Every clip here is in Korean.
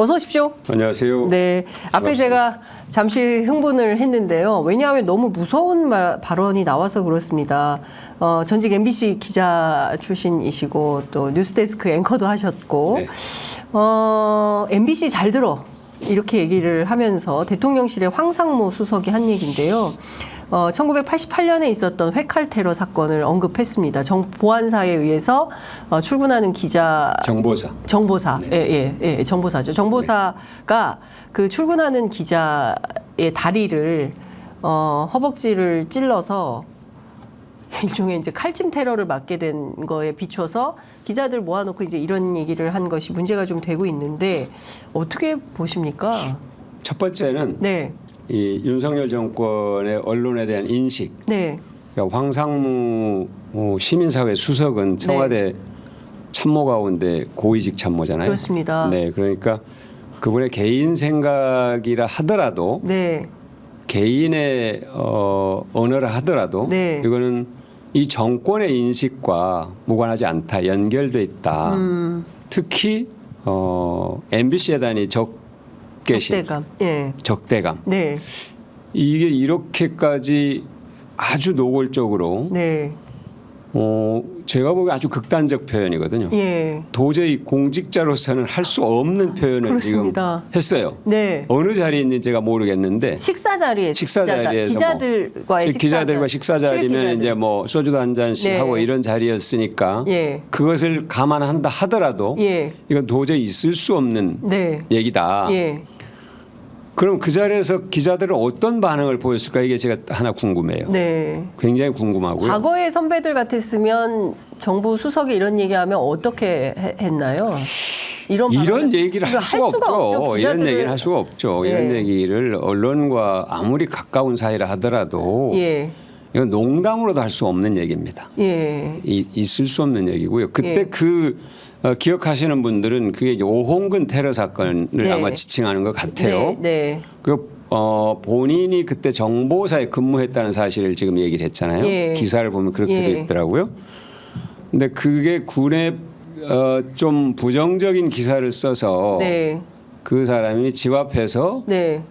어서 오십시오. 안녕하세요. 네, 앞에 제가 잠시 흥분을 했는데요. 왜냐하면 너무 무서운 발언이 나와서 그렇습니다. 전직 MBC 기자 출신이시고 또 뉴스데스크 앵커도 하셨고 네. MBC 잘 들어 이렇게 얘기를 하면서 대통령실의 황상무 수석이 한 얘기인데요. 1988년에 있었던 회칼 테러 사건을 언급했습니다. 보안사에 의해서 출근하는 기자 정보사 네. 정보사죠. 정보사가 그 출근하는 기자의 다리를 허벅지를 찔러서 일종의 이제 칼침 테러를 맞게 된 거에 비춰서 기자들 모아놓고 이제 이런 얘기를 한 것이 문제가 좀 되고 있는데 어떻게 보십니까? 첫 번째는 네. 이 윤석열 정권의 언론에 대한 인식. 네. 그러니까 황상무 시민사회 수석은 청와대 네. 참모 가운데 고위직 참모잖아요. 그렇습니다. 네, 그러니까 그분의 개인 생각이라 하더라도, 네. 개인의 언어라 하더라도, 네. 이거는 이 정권의 인식과 무관하지 않다, 연결돼 있다. 특히 MBC에 대한 적대감. 예. 적대감. 네. 이게 이렇게까지 아주 노골적으로 네. 제가 보기엔 아주 극단적 표현이거든요. 예. 도저히 공직자로서는 할 수 없는 표현을 그렇습니다. 지금 했어요. 네. 어느 자리인지 제가 모르겠는데 식사 자리에서 기자들과의 기자들과 식사 자리면 이제 뭐 소주도 한 잔씩 네. 하고 이런 자리였으니까 예. 그것을 감안한다 하더라도 예. 이건 도저히 있을 수 없는 네. 얘기다. 예. 그럼 그 자리에서 기자들은 어떤 반응을 보였을까 이게 제가 하나 궁금해요. 네. 굉장히 궁금하고요. 과거의 선배들 같았으면 정부 수석이 이런 얘기하면 어떻게 했나요? 이런 얘기를 할 수가 없죠. 이런 얘기를 할 수가 없죠. 예. 이런 얘기를 언론과 아무리 가까운 사이라 하더라도 예. 이건 농담으로도 할 수 없는 얘기입니다. 예. 있을 수 없는 얘기고요. 그때 예. 기억하시는 분들은 그게 이제 오홍근 테러 사건을 네. 아마 지칭하는 것 같아요. 네. 네. 그 본인이 그때 정보사에 근무했다는 사실을 지금 얘기를 했잖아요. 예. 기사를 보면 그렇게 예. 돼 있더라고요. 근데 그게 군에 좀 부정적인 기사를 써서 네. 그 사람이 집 앞에서 네.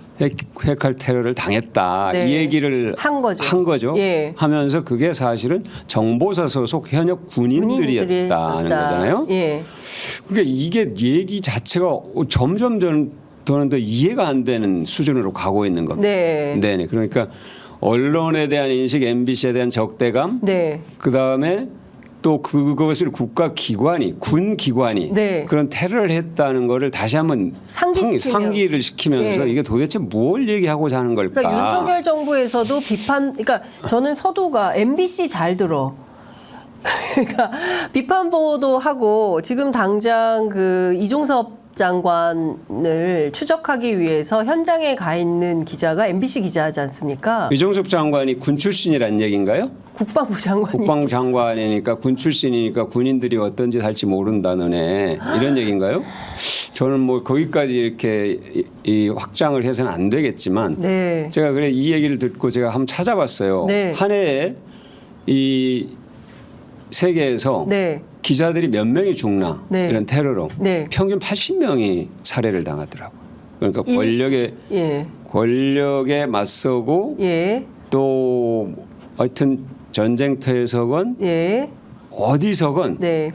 회칼 테러를 당했다. 네. 이 얘기를 한 거죠. 예. 하면서 그게 사실은 정보사 소속 현역 군인들이었다는 거잖아요. 예. 그러니까 이게 얘기 자체가 점점 더는 더 이해가 안 되는 수준으로 가고 있는 겁니다. 네. 네네. 그러니까 언론에 대한 인식, MBC에 대한 적대감, 네. 그 다음에 또 그것을 국가 기관이, 군 기관이 네. 그런 테러를 했다는 거를 다시 한번 상기를 시키면서 예. 이게 도대체 뭘 얘기하고자 하는 걸까? 그러니까 윤석열 정부에서도 그러니까 저는 서두가 MBC 잘 들어. 그러니까 비판 보도하고 지금 당장 그 이종섭 장관을 추적하기 위해서 현장에 가 있는 기자가 MBC 기자지 않습니까? 이종섭 장관이 군 출신이란 얘기인가요? 국방부 장관이. 국방부 장관이니까 군 출신이니까 군인들이 어떤 짓 할지 모른다 너네 이런 얘기인가요? 저는 뭐 거기까지 이렇게 이 확장을 해서는 안 되겠지만 네. 제가 그래 이 얘기를 듣고 제가 한번 찾아봤어요. 네. 한 해에 이 세계에서 네. 기자들이 몇 명이 죽나 네. 이런 테러로 네. 평균 80명이 살해를 당하더라고요. 그러니까 예. 권력에 맞서고 예. 또 하여튼 전쟁터에서건 예. 어디서건 네.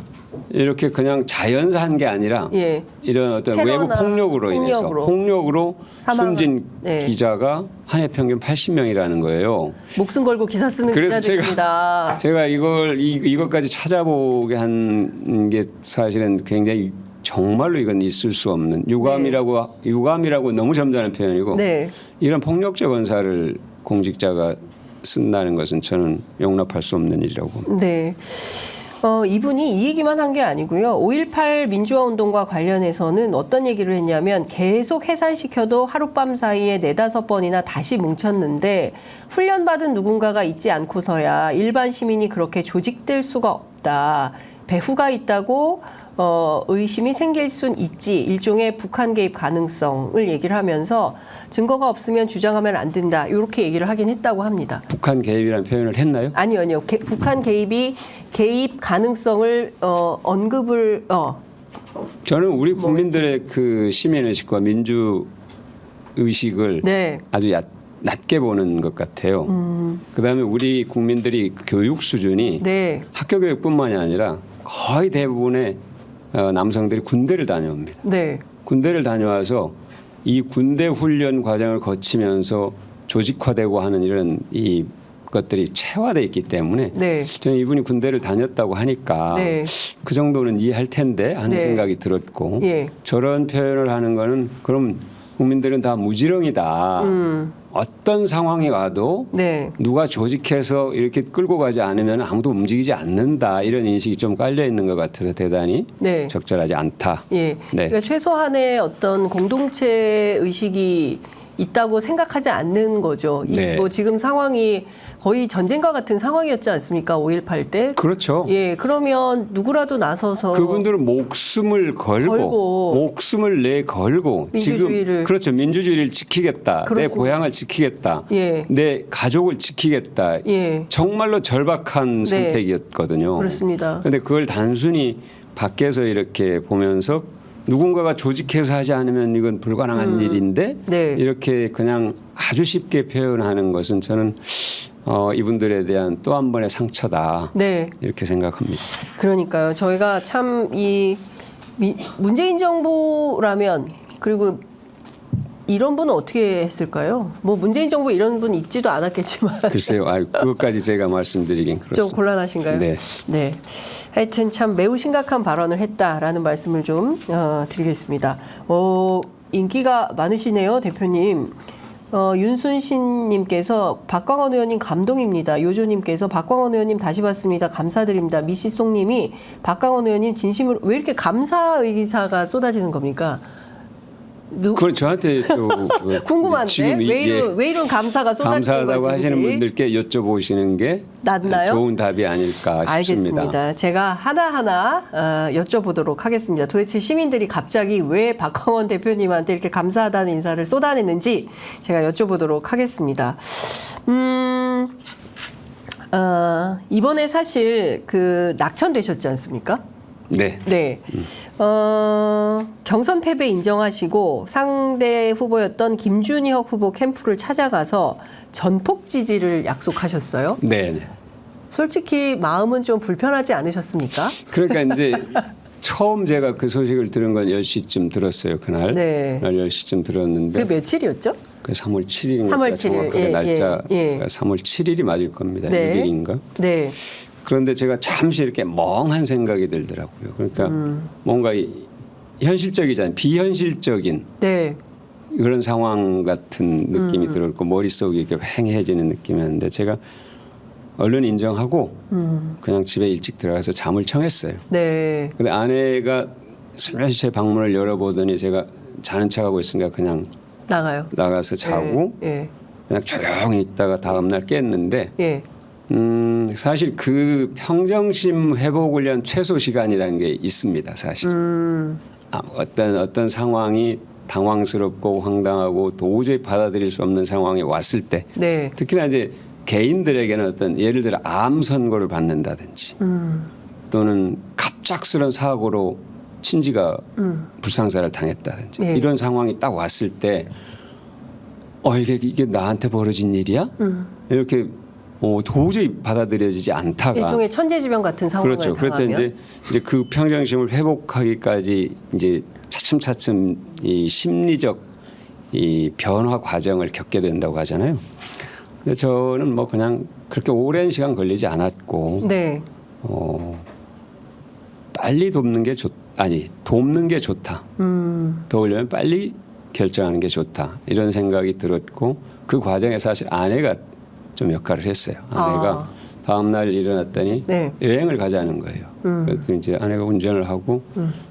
이렇게 그냥 자연사한 게 아니라 예. 이런 어떤 외부 폭력으로 인해서 폭력으로 숨진 네. 기자가 한 해 평균 80명이라는 거예요. 목숨 걸고 기사 쓰는 그래서 기자들입니다. 제가 이것까지 찾아보게 한 게 사실은 굉장히 정말로 이건 있을 수 없는 유감이라고 너무 점잖은 표현이고 네. 이런 폭력적 언사를 공직자가 쓴다는 것은 저는 용납할 수 없는 일이라고 봅니다. 네. 이분이 이 얘기만 한 게 아니고요. 5.18 민주화 운동과 관련해서는 어떤 얘기를 했냐면 계속 해산시켜도 하룻밤 사이에 4-5번이나 다시 뭉쳤는데 훈련받은 누군가가 있지 않고서야 일반 시민이 그렇게 조직될 수가 없다. 배후가 있다고 의심이 생길 순 있지. 일종의 북한 개입 가능성을 얘기를 하면서 증거가 없으면 주장하면 안 된다. 이렇게 얘기를 하긴 했다고 합니다. 북한 개입이라는 표현을 했나요? 아니요. 북한 개입 가능성을 언급을 저는 우리 국민들의 그 시민의식과 민주의식을 네. 아주 낮게 보는 것 같아요. 그다음에 우리 국민들이 그 교육 수준이 네. 학교 교육뿐만이 아니라 거의 대부분의 남성들이 군대를 다녀옵니다. 네. 군대를 다녀와서 이 군대 훈련 과정을 거치면서 조직화되고 하는 이런 이 것들이 체화돼 있기 때문에 네. 저는 이분이 군대를 다녔다고 하니까 네. 그 정도는 이해할 텐데 하는 네. 생각이 들었고 예. 저런 표현을 하는 거는 그럼 국민들은 다 무지렁이다. 어떤 상황이 와도 네. 누가 조직해서 이렇게 끌고 가지 않으면 아무도 움직이지 않는다. 이런 인식이 좀 깔려 있는 것 같아서 대단히 네. 적절하지 않다. 예. 네. 그러니까 최소한의 어떤 공동체 의식이 있다고 생각하지 않는 거죠. 네. 뭐 지금 상황이 거의 전쟁과 같은 상황이었지 않습니까? 5.18 때. 그렇죠. 예. 그러면 누구라도 나서서 그분들은 목숨을 걸고 목숨을 내걸고 민주주의를. 지금 그렇죠. 민주주의를 지키겠다. 내 그렇습니다. 고향을 지키겠다. 예. 내 가족을 지키겠다. 예. 정말로 절박한 네. 선택이었거든요. 그렇습니다. 그런데 그걸 단순히 밖에서 이렇게 보면서 누군가가 조직해서 하지 않으면 이건 불가능한 일인데 네. 이렇게 그냥 아주 쉽게 표현하는 것은 저는 이분들에 대한 또 한 번의 상처다. 네. 이렇게 생각합니다. 그러니까요. 저희가 참 이 문재인 정부라면 그리고 이런 분은 어떻게 했을까요? 뭐 문재인 정부 이런 분 있지도 않았겠지만 글쎄요. 그것까지 제가 말씀드리긴 좀 그렇습니다. 곤란하신가요? 네. 네. 하여튼 참 매우 심각한 발언을 했다라는 말씀을 좀 드리겠습니다. 인기가 많으시네요, 대표님. 윤순신님께서 박광원 의원님 감동입니다. 요조님께서 박광원 의원님 다시 봤습니다. 감사드립니다. 미시송님이 박광원 의원님 진심으로 왜 이렇게 감사 의사가 쏟아지는 겁니까? 그건 저한테 또 궁금한데 지금 왜 이런 감사가 쏟아지는 감사하다고 건지 하시는 분들께 여쭤보시는 게 낫나요? 좋은 답이 아닐까 싶습니다. 알겠습니다. 제가 하나하나 여쭤보도록 하겠습니다. 도대체 시민들이 갑자기 왜 박광원 대표님한테 이렇게 감사하다는 인사를 쏟아냈는지 제가 여쭤보도록 하겠습니다. 이번에 사실 그 낙천되셨지 않습니까? 네. 네. 경선 패배 인정하시고 상대 후보였던 김준혁 후보 캠프를 찾아가서 전폭 지지를 약속하셨어요. 네. 네. 솔직히 마음은 좀 불편하지 않으셨습니까? 그러니까 이제 처음 제가 그 소식을 들은 건 10시쯤 들었어요. 그날. 네. 그날 10시쯤 들었는데 그게 며칠이었죠? 그 3월 7일인가 3월 7일. 정확하게 예, 날짜 예. 3월 7일이 맞을 겁니다. 네. 6일인가? 네. 그런데 제가 잠시 이렇게 멍한 생각이 들더라고요. 그러니까 뭔가 현실적이잖아요. 비현실적인 네. 그런 상황 같은 느낌이 들었고 머릿속이 이렇게 휑해지는 느낌이었는데 제가 얼른 인정하고 그냥 집에 일찍 들어가서 잠을 청했어요. 네. 근데 아내가 슬며시 제 방문을 열어보더니 제가 자는 척하고 있으니까 그냥 나가요. 나가서 자고 예. 그냥 조용히 있다가 다음날 깼는데 예. 사실 그 평정심 회복을 위한 최소 시간이라는 게 있습니다. 사실 어떤 상황이 당황스럽고 황당하고 도저히 받아들일 수 없는 상황이 왔을 때 네. 특히나 이제 개인들에게는 어떤 예를 들어 암 선고를 받는다든지 또는 갑작스런 사고로 친지가 불상사를 당했다든지 네. 이런 상황이 딱 왔을 때 이게 나한테 벌어진 일이야? 이렇게 도저히 받아들여지지 않다가 일종의 천재지변 같은 상황을 그렇죠. 당하면 그래서 이제 그 평정심을 회복하기까지 이제 차츰차츰 이 심리적 이 변화 과정을 겪게 된다고 하잖아요. 근데 저는 뭐 그냥 그렇게 오랜 시간 걸리지 않았고 네. 빨리 돕는 게 돕는 게 좋다. 도우려면 빨리 결정하는 게 좋다. 이런 생각이 들었고 그 과정에 사실 아내가 좀 역할을 했어요. 아내가 다음 날 일어났더니 네. 여행을 가자는 거예요. 그래서 이제 아내가 운전을 하고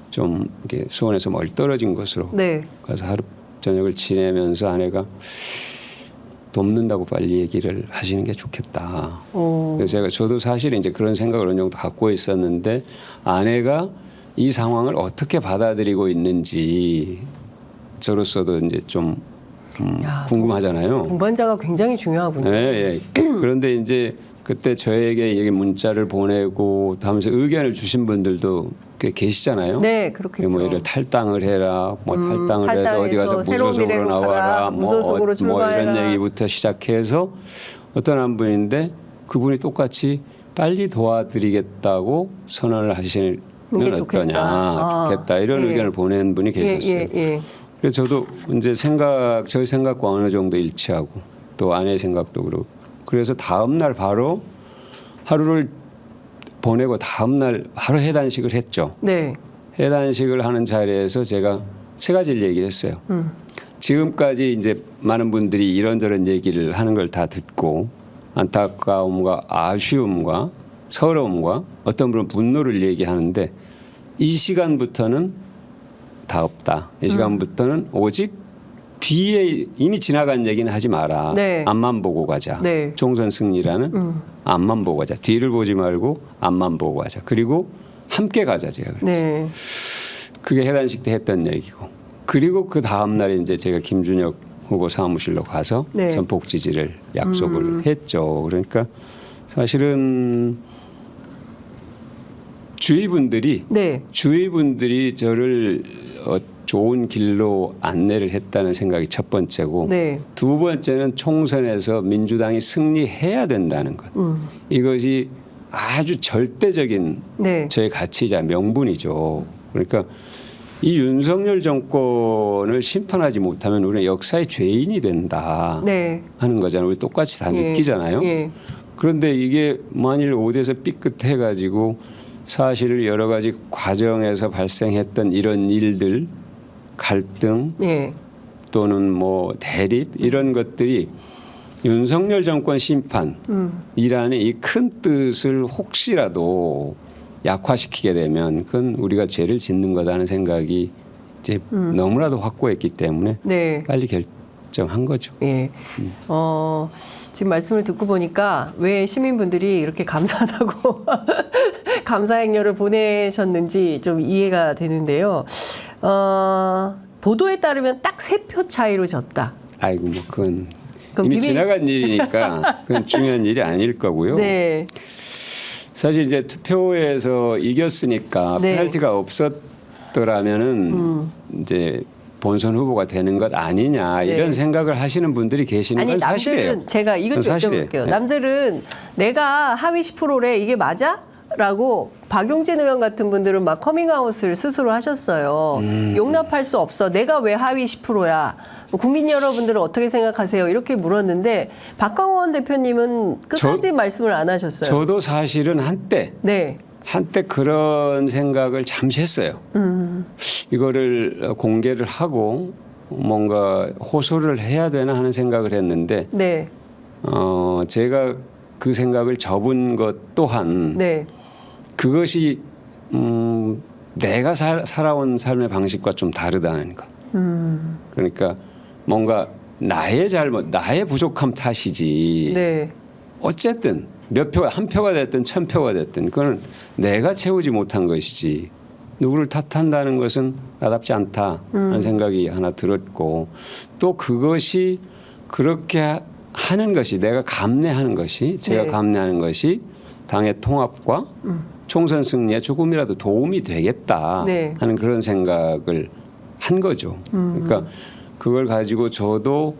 좀 이렇게 수원에서 멀리 떨어진 곳으로 네. 가서 하루 저녁을 지내면서 아내가 돕는다고 빨리 얘기를 하시는 게 좋겠다. 그래서 저도 사실 이제 그런 생각을 어느 정도 갖고 있었는데 아내가 이 상황을 어떻게 받아들이고 있는지 저로서도 이제 좀 궁금하잖아요. 동반자가 굉장히 중요하군요. 네, 그런데 이제 그때 저에게 이렇게 문자를 보내고 하면서 의견을 주신 분들도 꽤 계시잖아요. 네, 그렇겠죠. 뭐 이를 탈당을 해라, 뭐 탈당을 해서 어디 가서 새로운 무소속으로 미래로 나와라, 가라, 무소속으로 뭐 출마해라. 이런 얘기부터 시작해서 어떤 한 분인데 그분이 똑같이 빨리 도와드리겠다고 선언을 하시는 이게 어떠냐, 좋겠다. 좋겠다 이런 예. 의견을 보낸 분이 계셨어요. 예. 그래서 저도 이제 저희 생각과 어느 정도 일치하고 또 아내의 생각도 그렇고 그래서 다음 날 바로 하루를 보내고 다음 날 바로 해단식을 했죠. 네. 해단식을 하는 자리에서 제가 세 가지를 얘기를 했어요. 지금까지 이제 많은 분들이 이런저런 얘기를 하는 걸 다 듣고 안타까움과 아쉬움과 서러움과 어떤 분은 분노를 얘기하는데 이 시간부터는 다 없다. 이 시간부터는 오직 뒤에 이미 지나간 얘기는 하지 마라. 네. 앞만 보고 가자. 네. 총선 승리라는 앞만 보고 가자. 뒤를 보지 말고 앞만 보고 가자. 그리고 함께 가자 제가 그랬어요. 네. 그게 해단식 때 했던 얘기고. 그리고 그 다음 날에 이제 제가 김준혁 후보 사무실로 가서 네. 전폭 지지를 약속을 했죠. 그러니까 사실은 주위 분들이 저를 좋은 길로 안내를 했다는 생각이 첫 번째고 네. 두 번째는 총선에서 민주당이 승리해야 된다는 것. 이것이 아주 절대적인 네. 저의 가치이자 명분이죠. 그러니까 이 윤석열 정권을 심판하지 못하면 우리는 역사의 죄인이 된다 네. 하는 거잖아요. 우리 똑같이 다 예. 느끼잖아요. 예. 그런데 이게 만일 오대에서 삐끗해가지고 사실 여러 가지 과정에서 발생했던 이런 일들, 갈등 예. 또는 뭐 대립 이런 것들이 윤석열 정권 심판이라는 이 큰 뜻을 혹시라도 약화시키게 되면 그건 우리가 죄를 짓는 거다는 생각이 이제 너무나도 확고했기 때문에 네. 빨리 결정한 거죠. 예. 지금 말씀을 듣고 보니까 왜 시민분들이 이렇게 감사하다고 감사 행렬을 보내셨는지 좀 이해가 되는데요. 보도에 따르면 딱 3표 차이로 졌다. 아이고 뭐 그건 그럼 이미 비밀- 지나간 일이니까 그건 중요한 일이 아닐 거고요. 네. 사실 이제 투표에서 이겼으니까 네. 페널티가 없었더라면은 이제 본선 후보가 되는 것 아니냐 이런 네. 생각을 하시는 분들이 계시는 아니 건 사실이에요. 남들은 제가 이것 그건 좀 사실이에요. 여쭤볼게요. 네. 남들은 내가 하위 10%래 이게 맞아? 라고 박용진 의원 같은 분들은 막 커밍아웃을 스스로 하셨어요. 용납할 수 없어. 내가 왜 하위 10%야? 국민 여러분들은 어떻게 생각하세요? 이렇게 물었는데 박광원 대표님은 끝까지 말씀을 안 하셨어요. 저도 사실은 한때 네. 그런 생각을 잠시 했어요. 이거를 공개를 하고 뭔가 호소를 해야 되나 하는 생각을 했는데 네. 제가 그 생각을 접은 것 또한 네. 그것이 내가 살아온 삶의 방식과 좀 다르다는 것. 그러니까 뭔가 나의 잘못, 나의 부족함 탓이지. 네. 어쨌든 몇 표, 한 표가 됐든 1000표가 됐든 그건 내가 채우지 못한 것이지. 누구를 탓한다는 것은 나답지 않다 하는 생각이 하나 들었고 또 그것이 그렇게 하는 것이 내가 감내하는 것이 제가 네. 감내하는 것이 당의 통합과 총선 승리에 조금이라도 도움이 되겠다 네. 하는 그런 생각을 한 거죠. 그러니까 그걸 가지고 저도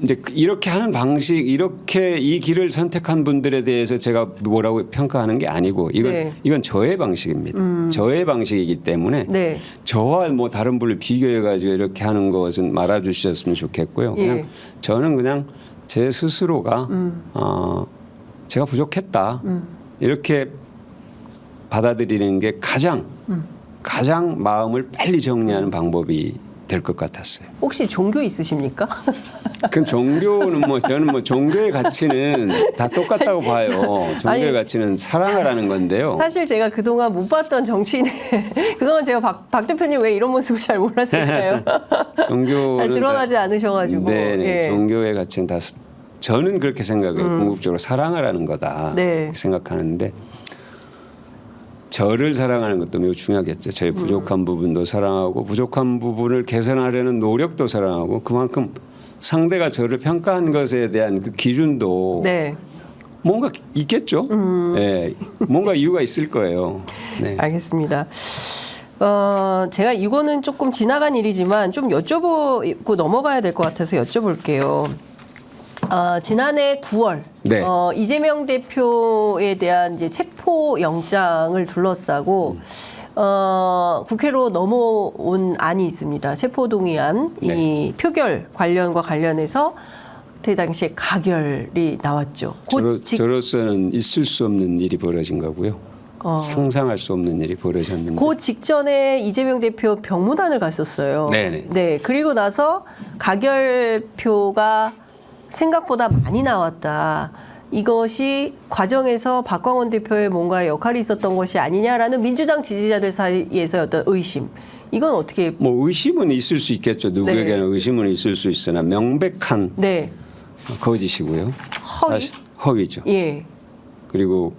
이제 이렇게 하는 방식, 이렇게 이 길을 선택한 분들에 대해서 제가 뭐라고 평가하는 게 아니고 이건 저의 방식입니다. 저의 방식이기 때문에 네. 저와 뭐 다른 분을 비교해 가지고 이렇게 하는 것은 말아주셨으면 좋겠고요. 그냥 예. 저는 그냥 제 스스로가 제가 부족했다 이렇게 받아들이는 게 가장 마음을 빨리 정리하는 방법이 될 것 같았어요. 혹시 종교 있으십니까? 그 종교는 뭐 저는 뭐 종교의 가치는 다 똑같다고 봐요. 종교의 아니, 가치는 사랑하라는 건데요. 사실 제가 그동안 못 봤던 정치인의 그동안 제가 박 대표님 왜 이런 모습을 잘 몰랐을까요? 종교는 잘 드러나지 않으셔가지고. 네, 예. 종교의 가치는 다 저는 그렇게 생각해요. 궁극적으로 사랑하라는 거다 네. 생각하는데 저를 사랑하는 것도 매우 중요하겠죠. 저의 부족한 부분도 사랑하고 부족한 부분을 개선하려는 노력도 사랑하고 그만큼 상대가 저를 평가한 것에 대한 그 기준도 네. 뭔가 있겠죠. 예, 뭔가 이유가 있을 거예요. 네. 알겠습니다. 제가 이거는 조금 지나간 일이지만 좀 여쭤보고 넘어가야 될 것 같아서 여쭤볼게요. 지난해 9월 네. 이재명 대표에 대한 이제 체포 영장을 둘러싸고 국회로 넘어온 안이 있습니다. 체포동의안 네. 이 표결 관련해서 그때 당시에 가결이 나왔죠. 저로서는 있을 수 없는 일이 벌어진 거고요. 상상할 수 없는 일이 벌어졌는데. 그 직전에 이재명 대표 병무단을 갔었어요. 네네. 네. 그리고 나서 가결표가 생각보다 많이 나왔다. 이것이 과정에서 박광원 대표의 뭔가 역할이 있었던 것이 아니냐라는 민주당 지지자들 사이에서 어떤 의심. 이건 어떻게? 뭐 의심은 있을 수 있겠죠. 누구에게는 의심은 있을 수 있으나 명백한 네. 거짓이고요. 허위? 허위죠. 예. 그리고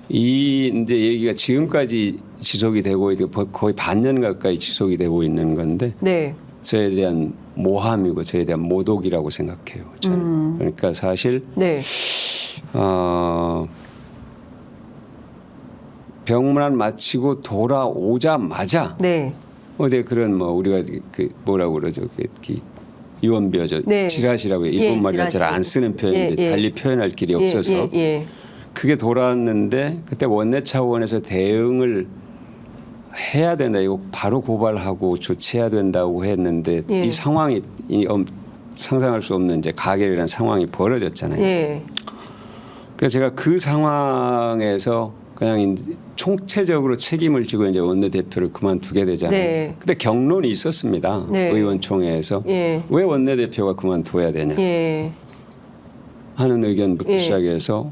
이 이제 얘기가 지금까지 지속이 되고 있고 거의 반년 가까이 지속이 되고 있는 건데 네. 저에 대한 모함이고 저에 대한 모독이라고 생각해요. 저는. 그러니까 사실 네. 병문안 마치고 돌아오자마자 네. 어디 그런 뭐 우리가 그 뭐라고 그러죠? 그 유언비어죠. 네. 지라시라고 일본 말이라 잘 안 쓰는 표현인데 예, 예. 달리 표현할 길이 없어서 예. 그게 돌아왔는데 그때 원내 차원에서 대응을 해야 된다. 이거 바로 고발하고 조치해야 된다고 했는데 예. 이 상황이 상상할 수 없는 이제 가결이라는 상황이 벌어졌잖아요. 예. 그래서 제가 그 상황에서 그냥 이제 총체적으로 책임을 지고 이제 원내대표를 그만두게 되잖아요. 네. 근데 경론이 있었습니다. 네. 의원총회에서 예. 왜 원내대표가 그만둬야 되냐 예. 하는 의견부터 예. 시작해서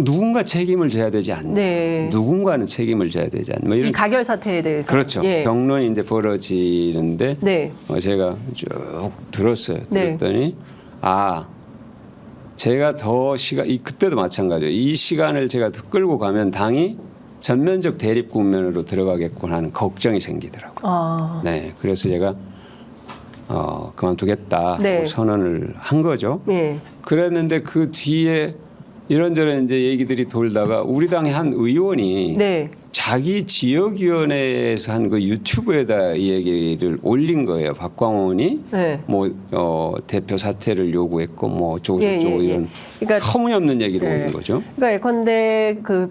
누군가 책임을 져야 되지 않나. 네. 누군가는 책임을 져야 되지 않나. 뭐 이 이런 가결 사태에 대해서. 그렇죠. 예. 경론이 이제 벌어지는데 네. 제가 쭉 들었어요. 네. 들었더니 제가 더 그때도 마찬가지예요. 이 시간을 제가 더 끌고 가면 당이 전면적 대립 국면으로 들어가겠구나 하는 걱정이 생기더라고요. 네, 그래서 제가 그만두겠다 네. 하고 선언을 한 거죠. 예. 그랬는데 그 뒤에 이런저런 이제 얘기들이 돌다가 우리 당의 한 의원이 네. 자기 지역위원회에서 한 그 유튜브에다 이 얘기를 올린 거예요. 박광원이 네. 뭐 대표 사퇴를 요구했고 뭐 어쩌고 예, 저쩌고 예, 예. 이런 그러니까 터무니없는 얘기를 네. 올린 거죠. 그러니까 예컨대 그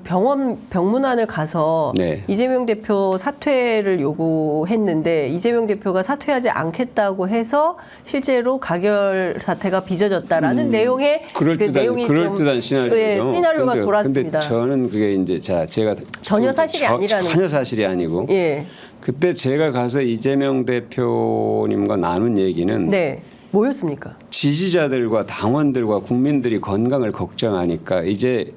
병문안을 가서 네. 이재명 대표 사퇴를 요구했는데 이재명 대표가 사퇴하지 않겠다고 해서 실제로 가결 사태가 빚어졌다라는 내용의 그럴듯한 시나리오죠. 예, 시나리오가 근데 돌았습니다. 저는 그게 이제 제가 전혀 사실이 아니라는. 전혀 사실이 아니고 예. 그때 제가 가서 이재명 대표님과 나눈 얘기는 네. 뭐였습니까? 지지자들과 당원들과 국민들이 건강을 걱정하니까 이제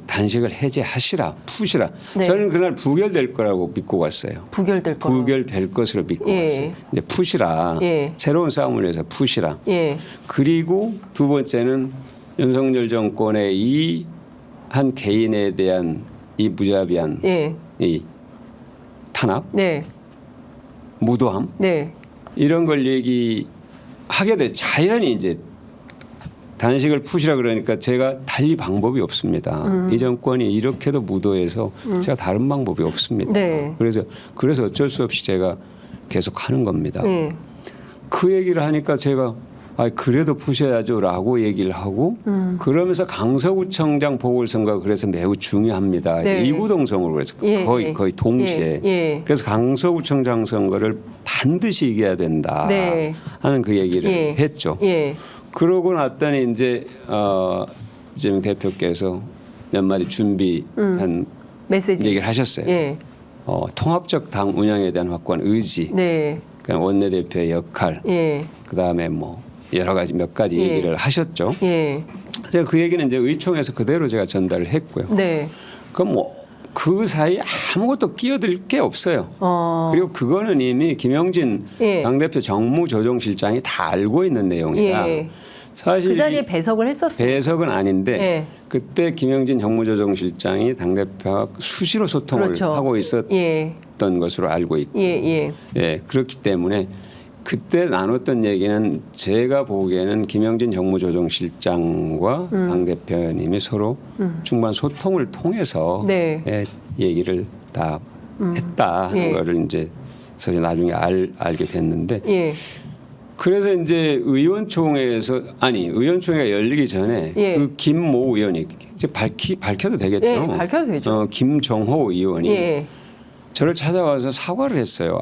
단식을 해제하시라, 푸시라. 네. 저는 그날 부결될 거라고 믿고 갔어요. 부결될 거. 부결될 것으로 믿고 예. 갔어요. 이제 푸시라. 예. 새로운 싸움을 위해서 푸시라. 예. 그리고 두 번째는 윤석열 정권의 이 한 개인에 대한 이 무자비한 예. 이 탄압, 네. 무도함 네. 이런 걸 얘기하게 돼 자연히 이제 단식을 푸시라 그러니까 제가 달리 방법이 없습니다. 이 정권이 이렇게도 무도해서 제가 다른 방법이 없습니다. 네. 그래서 어쩔 수 없이 제가 계속 하는 겁니다. 예. 그 얘기를 하니까 제가 그래도 푸셔야죠라고 얘기를 하고 그러면서 강서구청장 보궐선거가 그래서 매우 중요합니다. 네. 이구동성으로 그래서 예. 거의 동시에 예. 그래서 강서구청장 선거를 반드시 이겨야 된다 네. 하는 그 얘기를 예. 했죠. 예. 그러고 났더니 이제 이재명 대표께서 몇 마디 준비한 메시지. 얘기를 하셨어요. 예. 통합적 당 운영에 대한 확고한 의지, 네. 그러니까 원내대표의 역할, 예. 그다음에 뭐 여러 가지 몇 가지 예. 얘기를 하셨죠. 예. 제가 그 얘기는 이제 의총에서 그대로 제가 전달을 했고요. 네. 그럼 뭐 그 사이 아무것도 끼어들 게 없어요. 그리고 그거는 이미 김영진 예. 당대표 정무조정실장이 다 알고 있는 내용이다. 예. 사실 그 자리에 배석을 했었습니다. 배석은 아닌데 예. 그때 김영진 정무조정실장이 당대표와 수시로 소통을 그렇죠. 하고 있었던 예. 것으로 알고 있고 예. 예, 그렇기 때문에 그때 나눴던 얘기는 제가 보기에는 김영진 정무조정실장과 당 대표님이 서로 충분한 소통을 통해서 네. 얘기를 다 했다 하는 예. 거를 이제 사실 나중에 알게 됐는데 예. 그래서 이제 의원총회가 열리기 전에 예. 그 김모 의원이 이제 밝혀도 되겠죠. 예, 밝혀도 되죠. 김정호 의원이 예. 저를 찾아와서 사과를 했어요.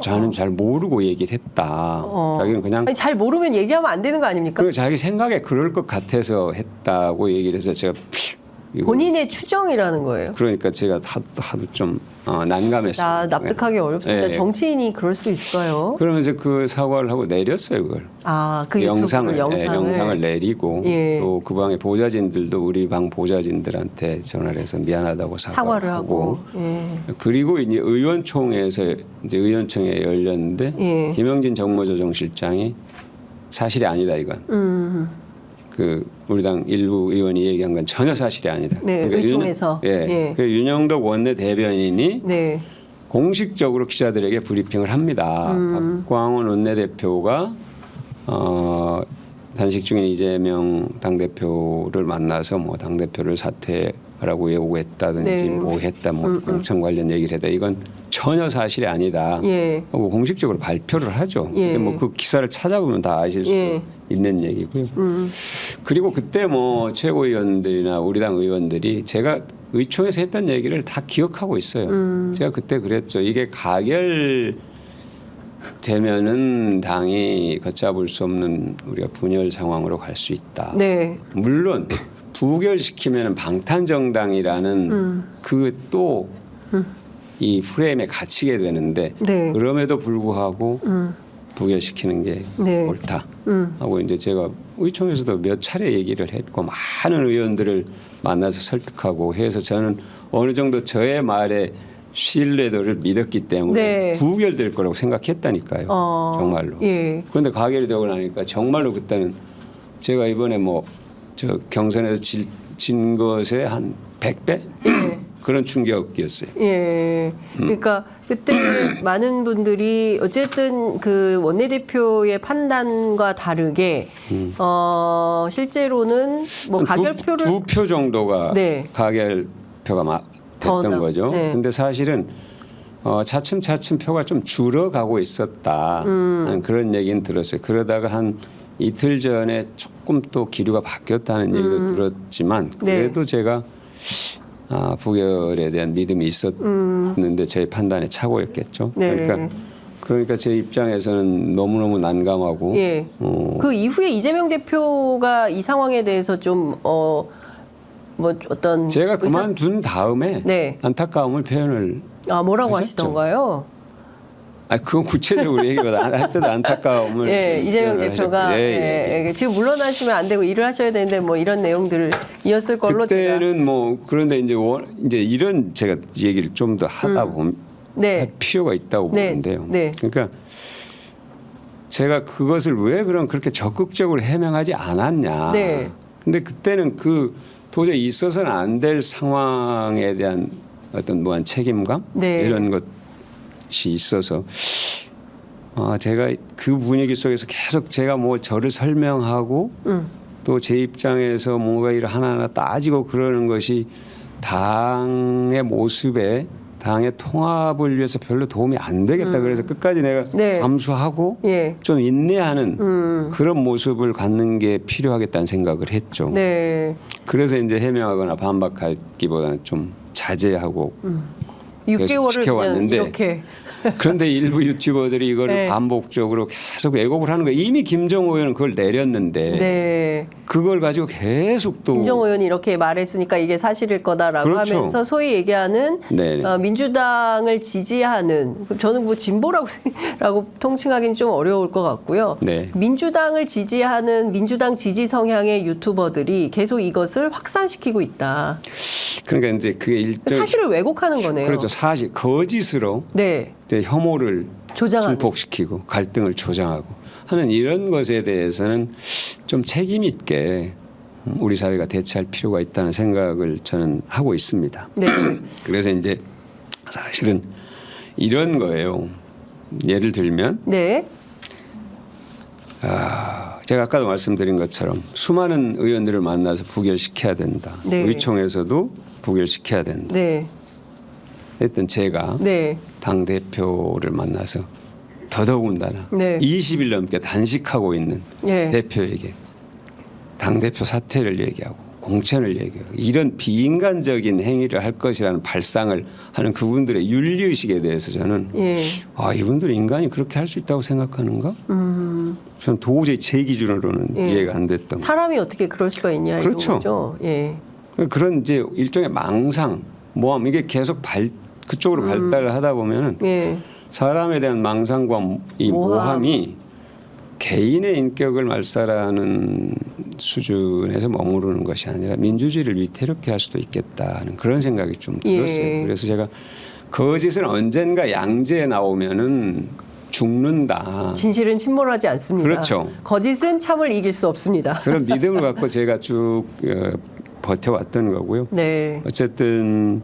저는 잘 모르고 얘기를 했다. 자기는 그냥 아니, 잘 모르면 얘기하면 안 되는 거 아닙니까? 그리고 자기 생각에 그럴 것 같아서 했다고 얘기를 해서 제가 본인의 추정이라는 거예요. 그러니까 제가 하도 좀 난감했어요. 납득하기 어렵습니다. 예. 정치인이 그럴 수 있어요. 그러면서 그 사과를 하고 내렸어요, 그걸. 그 영상을 영상을 내리고 예. 또 그 방의 보좌진들도 우리 방 보좌진들한테 전화를 해서 미안하다고 사과를 하고. 예. 그리고 이제 의원총회에서 이제 의원총회 열렸는데 예. 김영진 정무조정실장이 사실이 아니다 이건. 그 우리 당 일부 의원이 얘기한 건 전혀 사실이 아니다. 네, 의총에서. 예. 그 윤영덕 원내 대변인이 네. 공식적으로 기자들에게 브리핑을 합니다. 박광원 원내대표가 단식 중인 이재명 당대표를 만나서 뭐 당대표를 사퇴하라고 요구했다든지 네. 뭐 했다 뭐 공천 관련 얘기를 했다. 이건 전혀 사실이 아니다. 예. 하고 공식적으로 발표를 하죠. 예. 뭐 그 기사를 찾아보면 다 아실 수 예. 있는 얘기고요. 그리고 그때 뭐 최고위원들이나 우리 당 의원들이 제가 의총에서 했던 얘기를 다 기억하고 있어요. 제가 그때 그랬죠. 이게 가결되면은 당이 걷잡을 수 없는 우리가 분열 상황으로 갈 수 있다. 네. 물론 부결시키면은 방탄정당이라는 그 또 이 프레임에 갇히게 되는데 네. 그럼에도 불구하고 부결시키는 게 네. 옳다 하고 이제 제가 의총에서도 몇 차례 얘기를 했고 많은 의원들을 만나서 설득하고 해서 저는 어느 정도 저의 말에 신뢰도를 믿었기 때문에 네. 부결될 거라고 생각했다니까요. 정말로. 예. 그런데 가결이 되고 나니까 정말로 그때는 제가 이번에 뭐 저 경선에서 진 것에 한 100배 그런 충격이었어요. 예. 그러니까 그때 많은 분들이 어쨌든 그 원내대표의 판단과 다르게 실제로는 뭐 가결표를 두 표 정도가 네. 가결표가 됐던 거죠. 네. 근데 사실은 차츰 표가 좀 줄어가고 있었다 하는 그런 얘기는 들었어요. 그러다가 한 이틀 전에 조금 또 기류가 바뀌었다는 얘기도 들었지만 그래도 제가 부결에 대한 믿음이 있었는데 제 판단에 착오였겠죠. 네. 그러니까 제 입장에서는 너무너무 난감하고 예. 그 이후에 이재명 대표가 이 상황에 대해서 좀 뭐 어떤 제가 그만둔 다음에 네. 안타까움을 표현을 뭐라고 하셨죠. 하시던가요? 그건 구체적으로 얘기보다 하여튼 안타까움을 예, 이재명 대표가 예. 지금 물러나시면 안 되고 일을 하셔야 되는데 뭐 이런 내용들이었을 걸로 그때는 뭐 그런데 이제 이런 제가 얘기를 좀 더 하다 보면 할 필요가 있다고 보는데요. 네. 그러니까 제가 그것을 왜 그렇게 적극적으로 해명하지 않았냐. 네. 근데 그때는 도저히 있어서는 안 될 상황에 대한 어떤 무한 책임감 네. 이런 것이 있어서 제가 그 분위기 속에서 계속 제가 뭐 저를 설명하고 또 제 입장에서 뭔가 일을 하나하나 따지고 그러는 것이 당의 모습에 당의 통합을 위해서 별로 도움이 안 되겠다. 그래서 끝까지 내가 네. 감수하고 예. 좀 인내하는 그런 모습을 갖는 게 필요하겠다는 생각을 했죠. 네. 그래서 이제 해명하거나 반박하기보다는 좀 자제하고 6개월을 지켜왔는데 그냥 이렇게 그런데 일부 유튜버들이 이거를 네. 반복적으로 계속 왜곡을 하는 거예요. 이미 김정호 의원은 그걸 내렸는데 네. 그걸 가지고 계속 또 김정호 의원이 이렇게 말했으니까 이게 사실일 거다라고 그렇죠. 하면서 소위 얘기하는 네네. 민주당을 지지하는 저는 뭐 진보라고 통칭하기는 좀 어려울 것 같고요. 네. 민주당을 지지하는 민주당 지지 성향의 유튜버들이 계속 이것을 확산시키고 있다. 그러니까 이제 그게 일정 사실을 왜곡하는 거네요. 그렇죠. 사실 거짓으로 네. 이제 혐오를 조장하는. 증폭시키고 갈등을 조장하고 하는 이런 것에 대해서는 좀 책임 있게 우리 사회가 대처할 필요가 있다는 생각을 저는 하고 있습니다. 네. 그래서 이제 사실은 이런 거예요. 예를 들면 네. 제가 아까도 말씀드린 것처럼 수많은 의원들을 만나서 부결시켜야 된다. 네. 의총에서도 부결시켜야 된다. 네. 하여튼 제가 네. 당대표를 만나서 더더군다나 네. 20일 넘게 단식하고 있는 네. 대표에게 당대표 사퇴를 얘기하고 공천을 얘기하고 이런 비인간적인 행위를 할 것이라는 발상을 하는 그분들의 윤리의식에 대해서 저는 예. 이분들이 인간이 그렇게 할 수 있다고 생각하는가? 저는 도저히 제 기준으로는 예. 이해가 안 됐던 거예요. 사람이 어떻게 그럴 수가 있냐 그렇죠. 이거죠. 예. 그런 이제 일종의 망상, 모함 이게 계속 그쪽으로 발달을 하다 보면은 예. 사람에 대한 망상과 이 모함이 개인의 인격을 말살하는 수준에서 머무르는 것이 아니라 민주주의를 위태롭게 할 수도 있겠다는 그런 생각이 좀 들었어요. 예. 그래서 제가 거짓은 언젠가 양재에 나오면은 죽는다. 진실은 침몰하지 않습니다. 그렇죠. 거짓은 참을 이길 수 없습니다. 그런 믿음을 갖고 제가 쭉 버텨왔던 거고요. 네. 어쨌든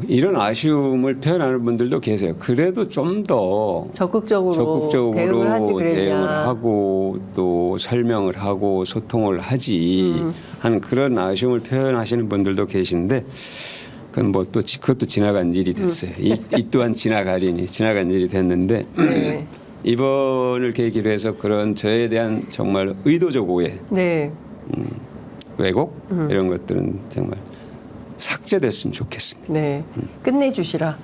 이런 아쉬움을 표현하는 분들도 계세요. 그래도 좀 더 적극적으로 대응을 하지 그랬냐. 대응을 하고 또 설명을 하고 소통을 하지 하는 그런 아쉬움을 표현하시는 분들도 계신데 그건 뭐 또 그것도 지나간 일이 됐어요. 이 또한 지나간 일이 됐는데 네. 이번을 계기로 해서 그런 저에 대한 정말 의도적 오해, 네. 왜곡 이런 것들은 정말 삭제됐으면 좋겠습니다. 네. 끝내주시라.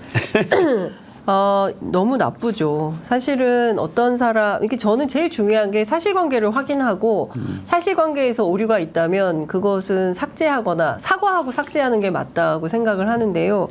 너무 나쁘죠. 사실은 어떤 사람, 이게 저는 제일 중요한 게 사실관계를 확인하고 사실관계에서 오류가 있다면 그것은 삭제하거나 사과하고 삭제하는 게 맞다고 생각을 하는데요.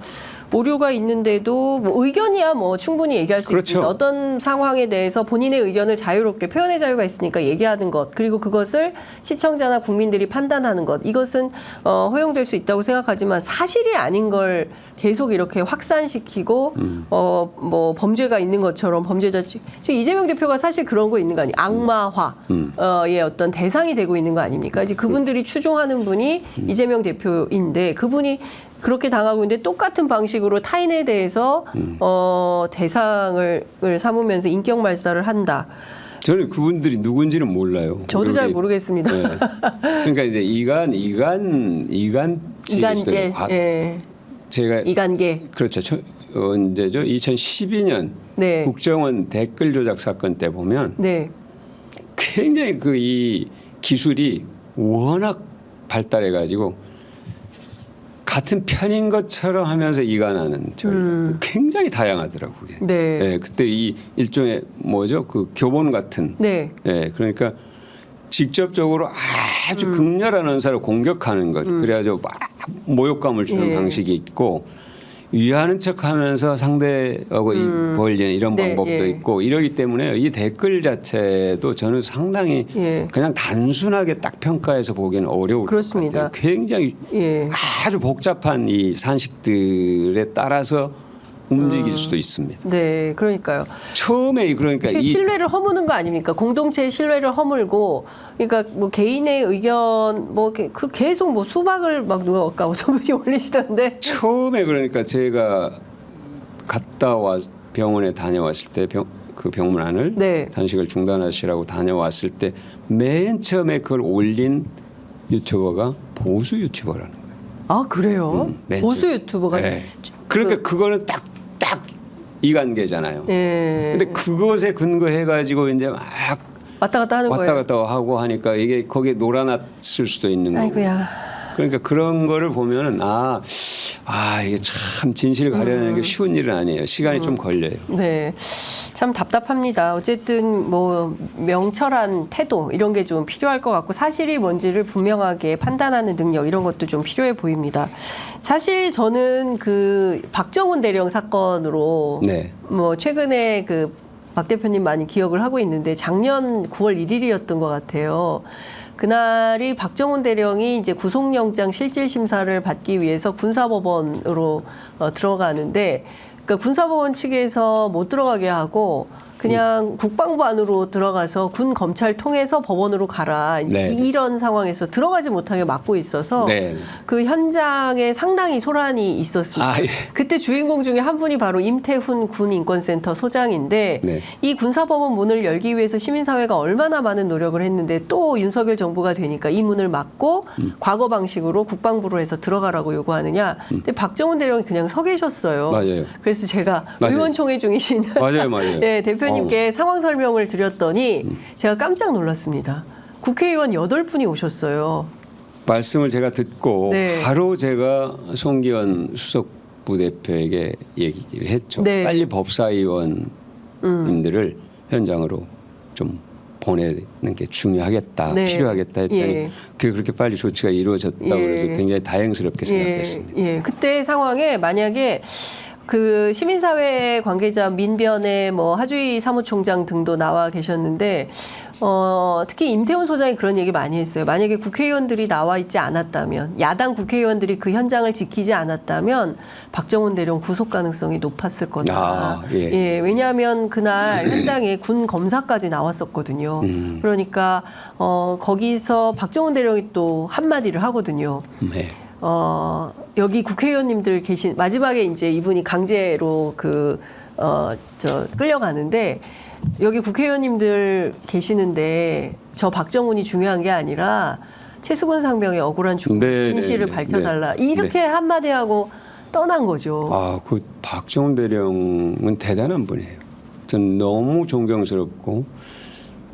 오류가 있는데도 뭐 의견이야 뭐 충분히 얘기할 수 그렇죠. 있습니다. 어떤 상황에 대해서 본인의 의견을 자유롭게 표현의 자유가 있으니까 얘기하는 것 그리고 그것을 시청자나 국민들이 판단하는 것 이것은 허용될 수 있다고 생각하지만 사실이 아닌 걸 계속 이렇게 확산시키고 뭐 범죄가 있는 것처럼 범죄자 지금 이재명 대표가 사실 그런 거 있는 거 아니에요? 악마화의 어떤 대상이 되고 있는 거 아닙니까? 이제 그분들이 추종하는 분이 이재명 대표인데 그분이 그렇게 당하고 있는데 똑같은 방식으로 타인에 대해서 대상을 삼으면서 인격 말살을 한다. 저는 그분들이 누군지는 몰라요. 저도 잘 모르겠습니다. 네. 그러니까 이제 이간질, 예. 제가 이간계. 그렇죠. 언제죠? 2012년 네. 국정원 댓글 조작 사건 때 보면 네. 굉장히 이 기술이 워낙 발달해 가지고 같은 편인 것처럼 하면서 이간하는 굉장히 다양하더라고요. 그게. 네. 네, 그때 이 일종의 뭐죠? 그 교본 같은. 네. 네, 그러니까 직접적으로 아주 극렬한 언사를 공격하는 것. 그래가지고 막 모욕감을 주는 예. 방식이 있고 위하는 척하면서 상대하고 벌리는 이런 네, 방법도 예. 있고 이러기 때문에 이 댓글 자체도 저는 상당히 예. 그냥 단순하게 딱 평가해서 보기는 어려울 그렇습니다. 것 같아요. 굉장히 예. 아주 복잡한 이 산식들에 따라서 움직일 수도 있습니다. 네, 그러니까요. 처음에 그러니까 이 신뢰를 허무는 거 아닙니까? 공동체의 신뢰를 허물고, 그러니까 뭐 개인의 의견, 뭐 계속 뭐 수박을 막 누가 아까 어떤 분이 올리시던데. 처음에 그러니까 제가 병원에 다녀왔을 때 그 병문안을 네. 단식을 중단하시라고 다녀왔을 때 맨 처음에 그걸 올린 유튜버가 보수 유튜버라는 거예요. 아, 그래요? 맨 보수 처음. 유튜버가. 네. 그러니까 그거는 딱 이관계잖아요. 예. 근데 그것에 근거해 가지고 이제 막 왔다 갔다 하는 왔다 거예요. 갔다 하고 하니까 이게 거기에 놀아놨을 수도 있는 거고. 아이고야. 그러니까 그런 거를 보면은 이게 참 진실을 가려내는 게 쉬운 일은 아니에요. 시간이 좀 걸려요. 네. 참 답답합니다. 어쨌든 뭐 명철한 태도 이런 게 좀 필요할 것 같고 사실이 뭔지를 분명하게 판단하는 능력 이런 것도 좀 필요해 보입니다. 사실 저는 그 박정훈 대령 사건으로 네. 뭐 최근에 그 박 대표님 많이 기억을 하고 있는데 작년 9월 1일이었던 것 같아요. 그날이 박정훈 대령이 이제 구속영장 실질 심사를 받기 위해서 군사법원으로 들어가는데 그러니까 군사법원 측에서 못 들어가게 하고 그냥 국방부 안으로 들어가서 군 검찰 통해서 법원으로 가라. 이제 네. 이런 상황에서 들어가지 못하게 막고 있어서 네. 그 현장에 상당히 소란이 있었습니다. 아, 예. 그때 주인공 중에 한 분이 바로 임태훈 군인권센터 소장인데 네. 이 군사법원 문을 열기 위해서 시민사회가 얼마나 많은 노력을 했는데 또 윤석열 정부가 되니까 이 문을 막고 과거 방식으로 국방부로 해서 들어가라고 요구하느냐. 근데 박정훈 대령이 그냥 서 계셨어요. 맞아요. 그래서 제가 맞아요. 의원총회 중이신 맞아요. 네, 대표님께 상황 설명을 드렸더니 제가 깜짝 놀랐습니다. 국회의원 8분이 오셨어요. 말씀을 제가 듣고 네. 바로 제가 송기현 수석 부대표에게 얘기를 했죠. 네. 빨리 법사위원님들을 현장으로 좀 보내는 게 중요하겠다, 네. 필요하겠다 했더니 예. 그게 그렇게 빨리 조치가 이루어졌다고 예. 그래서 굉장히 다행스럽게 생각했습니다. 예, 그때 상황에 만약에 그 시민사회 관계자 민변의 뭐 하주희 사무총장 등도 나와 계셨는데 특히 임태훈 소장이 그런 얘기 많이 했어요. 만약에 국회의원들이 나와 있지 않았다면, 야당 국회의원들이 그 현장을 지키지 않았다면 박정훈 대령 구속 가능성이 높았을 거다. 아, 예. 왜냐하면 그날 현장에 군 검사까지 나왔었거든요. 그러니까 거기서 박정훈 대령이 또 한마디를 하거든요. 네. 여기 국회의원님들 계신 마지막에 이제 이분이 강제로 끌려가는데 여기 국회의원님들 계시는데 저 박정훈이 중요한 게 아니라 최수근 상병의 억울한 죽음 네, 진실을 네, 밝혀달라 네. 이렇게 한마디 하고 떠난 거죠. 아, 그 박정훈 대령은 대단한 분이에요. 전 너무 존경스럽고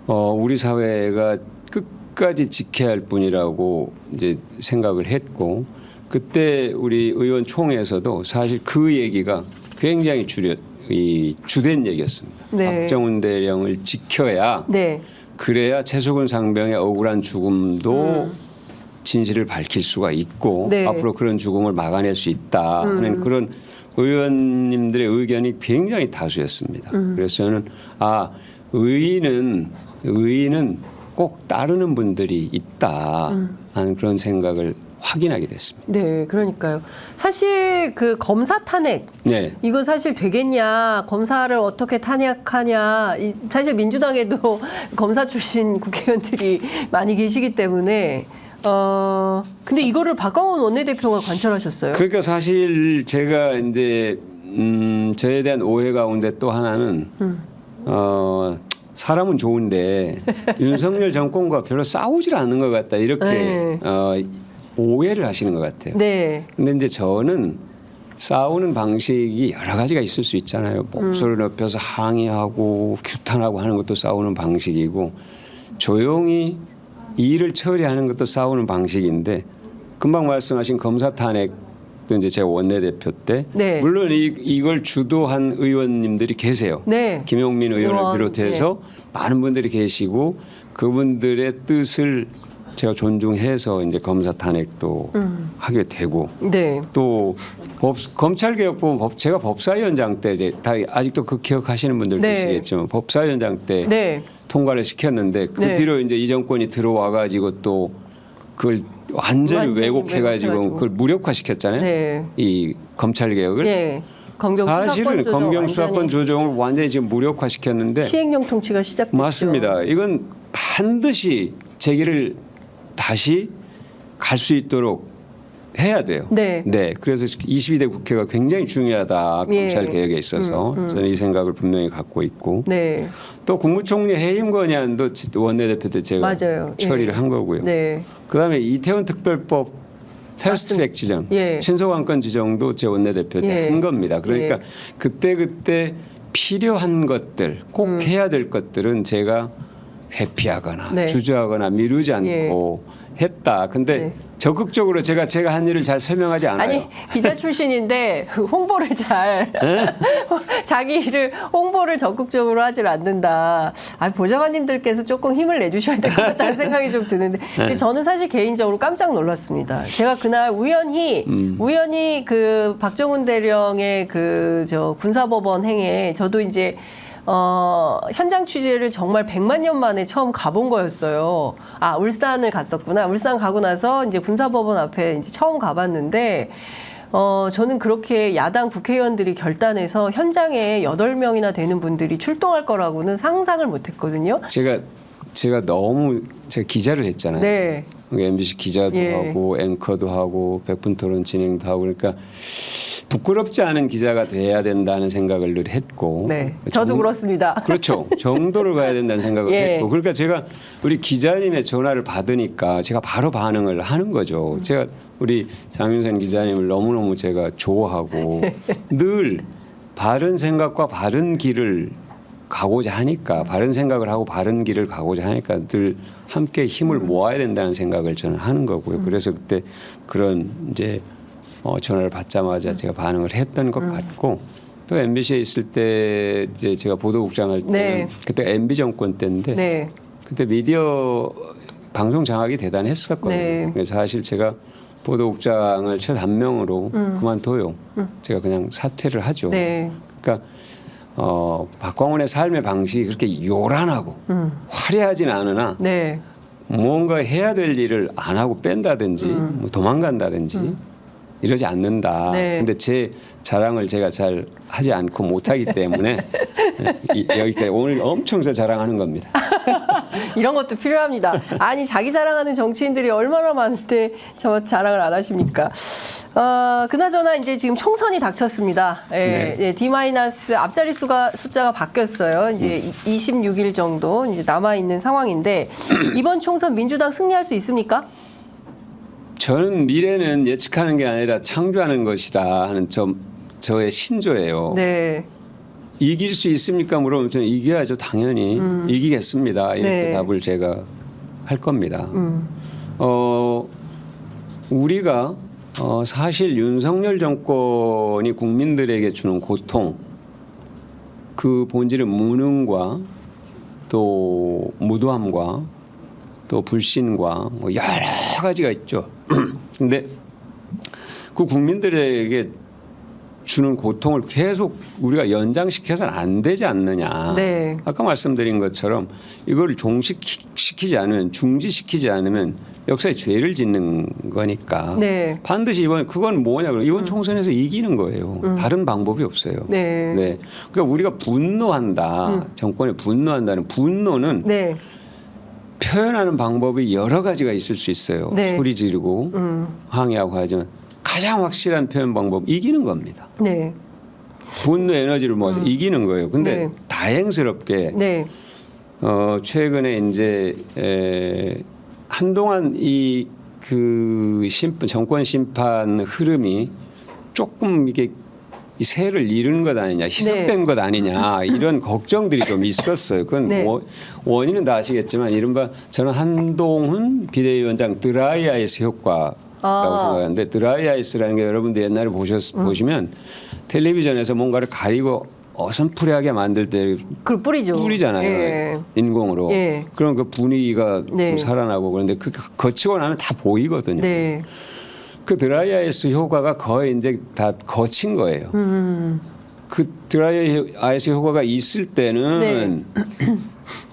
우리 사회가 끝까지 지켜야 할 분이라고 이제 생각을 했고 그때 우리 의원총회에서도 사실 그 얘기가 굉장히 주된 얘기였습니다. 네. 박정훈 대령을 지켜야 네. 그래야 최수근 상병의 억울한 죽음도 진실을 밝힐 수가 있고 네. 앞으로 그런 죽음을 막아낼 수 있다 하는 그런 의원님들의 의견이 굉장히 다수였습니다. 그래서 저는 의의는 꼭 따르는 분들이 있다 하는 그런 생각을 확인하게 됐습니다. 네, 그러니까요. 사실 그 검사 탄핵 네. 이거 사실 되겠냐, 검사를 어떻게 탄핵하냐. 사실 민주당에도 검사 출신 국회의원들이 많이 계시기 때문에 근데 이거를 박광원 원내대표가 관철하셨어요. 그러니까 사실 제가 이제 저에 대한 오해 가운데 또 하나는 사람은 좋은데 윤석열 정권과 별로 싸우질 않는 것 같다 이렇게 네. 오해를 하시는 것 같아요. 네. 근데 이제 저는 싸우는 방식이 여러 가지가 있을 수 있잖아요. 목소리를 높여서 항의하고 규탄하고 하는 것도 싸우는 방식이고 조용히 일을 처리하는 것도 싸우는 방식인데 금방 말씀하신 검사 탄핵도 이제 제가 원내대표 때 네. 물론 이걸 주도한 의원님들이 계세요. 네. 김용민 의원을 의원, 비롯해서 많은 분들이 계시고 그분들의 뜻을 제가 존중해서 이제 검사 탄핵도 하게 되고 네. 또 검찰개혁법은 제가 법사위원장 때 이제 다 아직도 그 기억하시는 분들 네. 계시겠지만 법사위원장 때 네. 통과를 시켰는데 그 네. 뒤로 이제 이 정권이 들어와 가지고 또 그걸 완전히 왜곡해 가지고 그걸 무력화시켰잖아요. 네. 이 검찰 개혁을 네. 사실은 검경 수사권 조정을 완전히 지금 무력화시켰는데 시행령 통치가 시작됐죠. 맞습니다. 이건 반드시 제기를 다시 갈 수 있도록 해야 돼요. 네. 그래서 22대 국회가 굉장히 중요하다. 예. 검찰 개혁에 있어서 저는 이 생각을 분명히 갖고 있고 네. 또 국무총리 해임 건의안도 원내대표 때 제가 맞아요. 처리를 예. 한 거고요. 네. 그다음에 이태원 특별법 패스트트랙 지정, 예. 신속안건 지정도 제 원내대표 때 예. 한 겁니다. 그러니까 예. 그때 필요한 것들, 꼭 해야 될 것들은 제가 회피하거나 네. 주저하거나 미루지 않고 했다. 근데 네. 적극적으로 제가 한 일을 잘 설명하지 않아요. 아니 기자 출신인데 홍보를 자기 일을 홍보를 적극적으로 하질 않는다. 보좌관님들께서 조금 힘을 내주셔야 될 것 같다는 생각이 좀 드는데 근데 저는 사실 개인적으로 깜짝 놀랐습니다. 제가 그날 우연히 그 박정훈 대령의 그 군사법원 행에 저도 이제 현장 취재를 정말 100만 년 만에 처음 가본 거였어요. 울산을 갔었구나. 울산 가고 나서 이제 군사법원 앞에 이제 처음 가봤는데, 저는 그렇게 야당 국회의원들이 결단해서 현장에 8명이나 되는 분들이 출동할 거라고는 상상을 못했거든요. 제가 너무 제가 기자를 했잖아요. 네. MBC 기자도 예. 하고 앵커도 하고 백분 토론 진행도 하고 그러니까 부끄럽지 않은 기자가 돼야 된다는 생각을 늘 했고. 네. 저도 그렇습니다. 그렇죠. 정도를 가야 된다는 생각을 예. 했고. 그러니까 제가 우리 기자님의 전화를 받으니까 제가 바로 반응을 하는 거죠. 제가 우리 장윤선 기자님을 너무너무 제가 좋아하고 늘 바른 생각과 바른 길을 가고자 하니까 바른 생각을 하고 바른 길을 가고자 하니까 늘 함께 힘을 모아야 된다는 생각을 저는 하는 거고요. 그래서 그때 그런 이제 전화를 받자마자 제가 반응을 했던 것 같고 또 MBC에 있을 때 이제 제가 보도국장 할 때 네. 그때 MB 정권 때인데 네. 그때 미디어 방송 장악이 대단했었거든요. 네. 그래서 사실 제가 보도국장을 첫 한 명으로 그만둬요. 제가 그냥 사퇴를 하죠. 네. 그러니까 박광원의 삶의 방식이 그렇게 요란하고 화려하진 않으나 네. 뭔가 해야 될 일을 안 하고 뺀다든지 뭐 도망간다든지 이러지 않는다. 네. 근데 제 자랑을 제가 잘 하지 않고 못하기 때문에 여기까지 오늘 엄청 자랑하는 겁니다. 이런 것도 필요합니다. 아니 자기 자랑하는 정치인들이 얼마나 많은데 저 자랑을 안 하십니까? 그나저나 이제 지금 총선이 닥쳤습니다. 예, 네. 예, D- 앞자리 숫자가 바뀌었어요. 이제 26일 정도 이제 남아 있는 상황인데 이번 총선 민주당 승리할 수 있습니까? 저는 미래는 예측하는 게 아니라 창조하는 것이다 하는 저의 신조예요. 네. 이길 수 있습니까? 물어보면 저는 이겨야죠. 당연히 이기겠습니다. 이렇게 네. 답을 제가 할 겁니다. 우리가 사실 윤석열 정권이 국민들에게 주는 고통, 그 본질은 무능과 또 무도함과 또 불신과 뭐 여러 가지가 있죠. 근데 그 국민들에게 주는 고통을 계속 우리가 연장시켜서는 안 되지 않느냐. 네. 아까 말씀드린 것처럼 이걸 종식시키지 않으면 중지시키지 않으면 역사에 죄를 짓는 거니까 네. 반드시 그건 뭐냐 그러면 이번 총선에서 이기는 거예요. 다른 방법이 없어요. 네. 그러니까 우리가 분노한다. 정권에 분노한다는 분노는 네. 표현하는 방법이 여러 가지가 있을 수 있어요. 네. 소리 지르고 항의하고 하지만 가장 확실한 표현 방법 이기는 겁니다. 네. 분노 에너지를 모아서 이기는 거예요. 근데 네. 다행스럽게 네. 최근에 이제 한동안 정권 심판 흐름이 조금 이게 이 세를 잃은 것 아니냐, 희석된 것 아니냐 이런 걱정들이 좀 있었어요. 그건 네. 원인은 다 아시겠지만 이른바 저는 한동훈 비대위원장 드라이 아이스 효과라고 생각하는데 드라이 아이스라는 게 여러분들 옛날에 보시면 텔레비전에서 뭔가를 가리고 어슴푸레하게 만들 때 그걸 뿌리죠. 뿌리잖아요. 예. 인공으로. 예. 그럼 그 분위기가 네. 좀 살아나고 그런데 그 거치고 나면 다 보이거든요. 네. 그 드라이 아이스 효과가 거의 이제 다 거친 거예요. 그 드라이 아이스 효과가 있을 때는 네.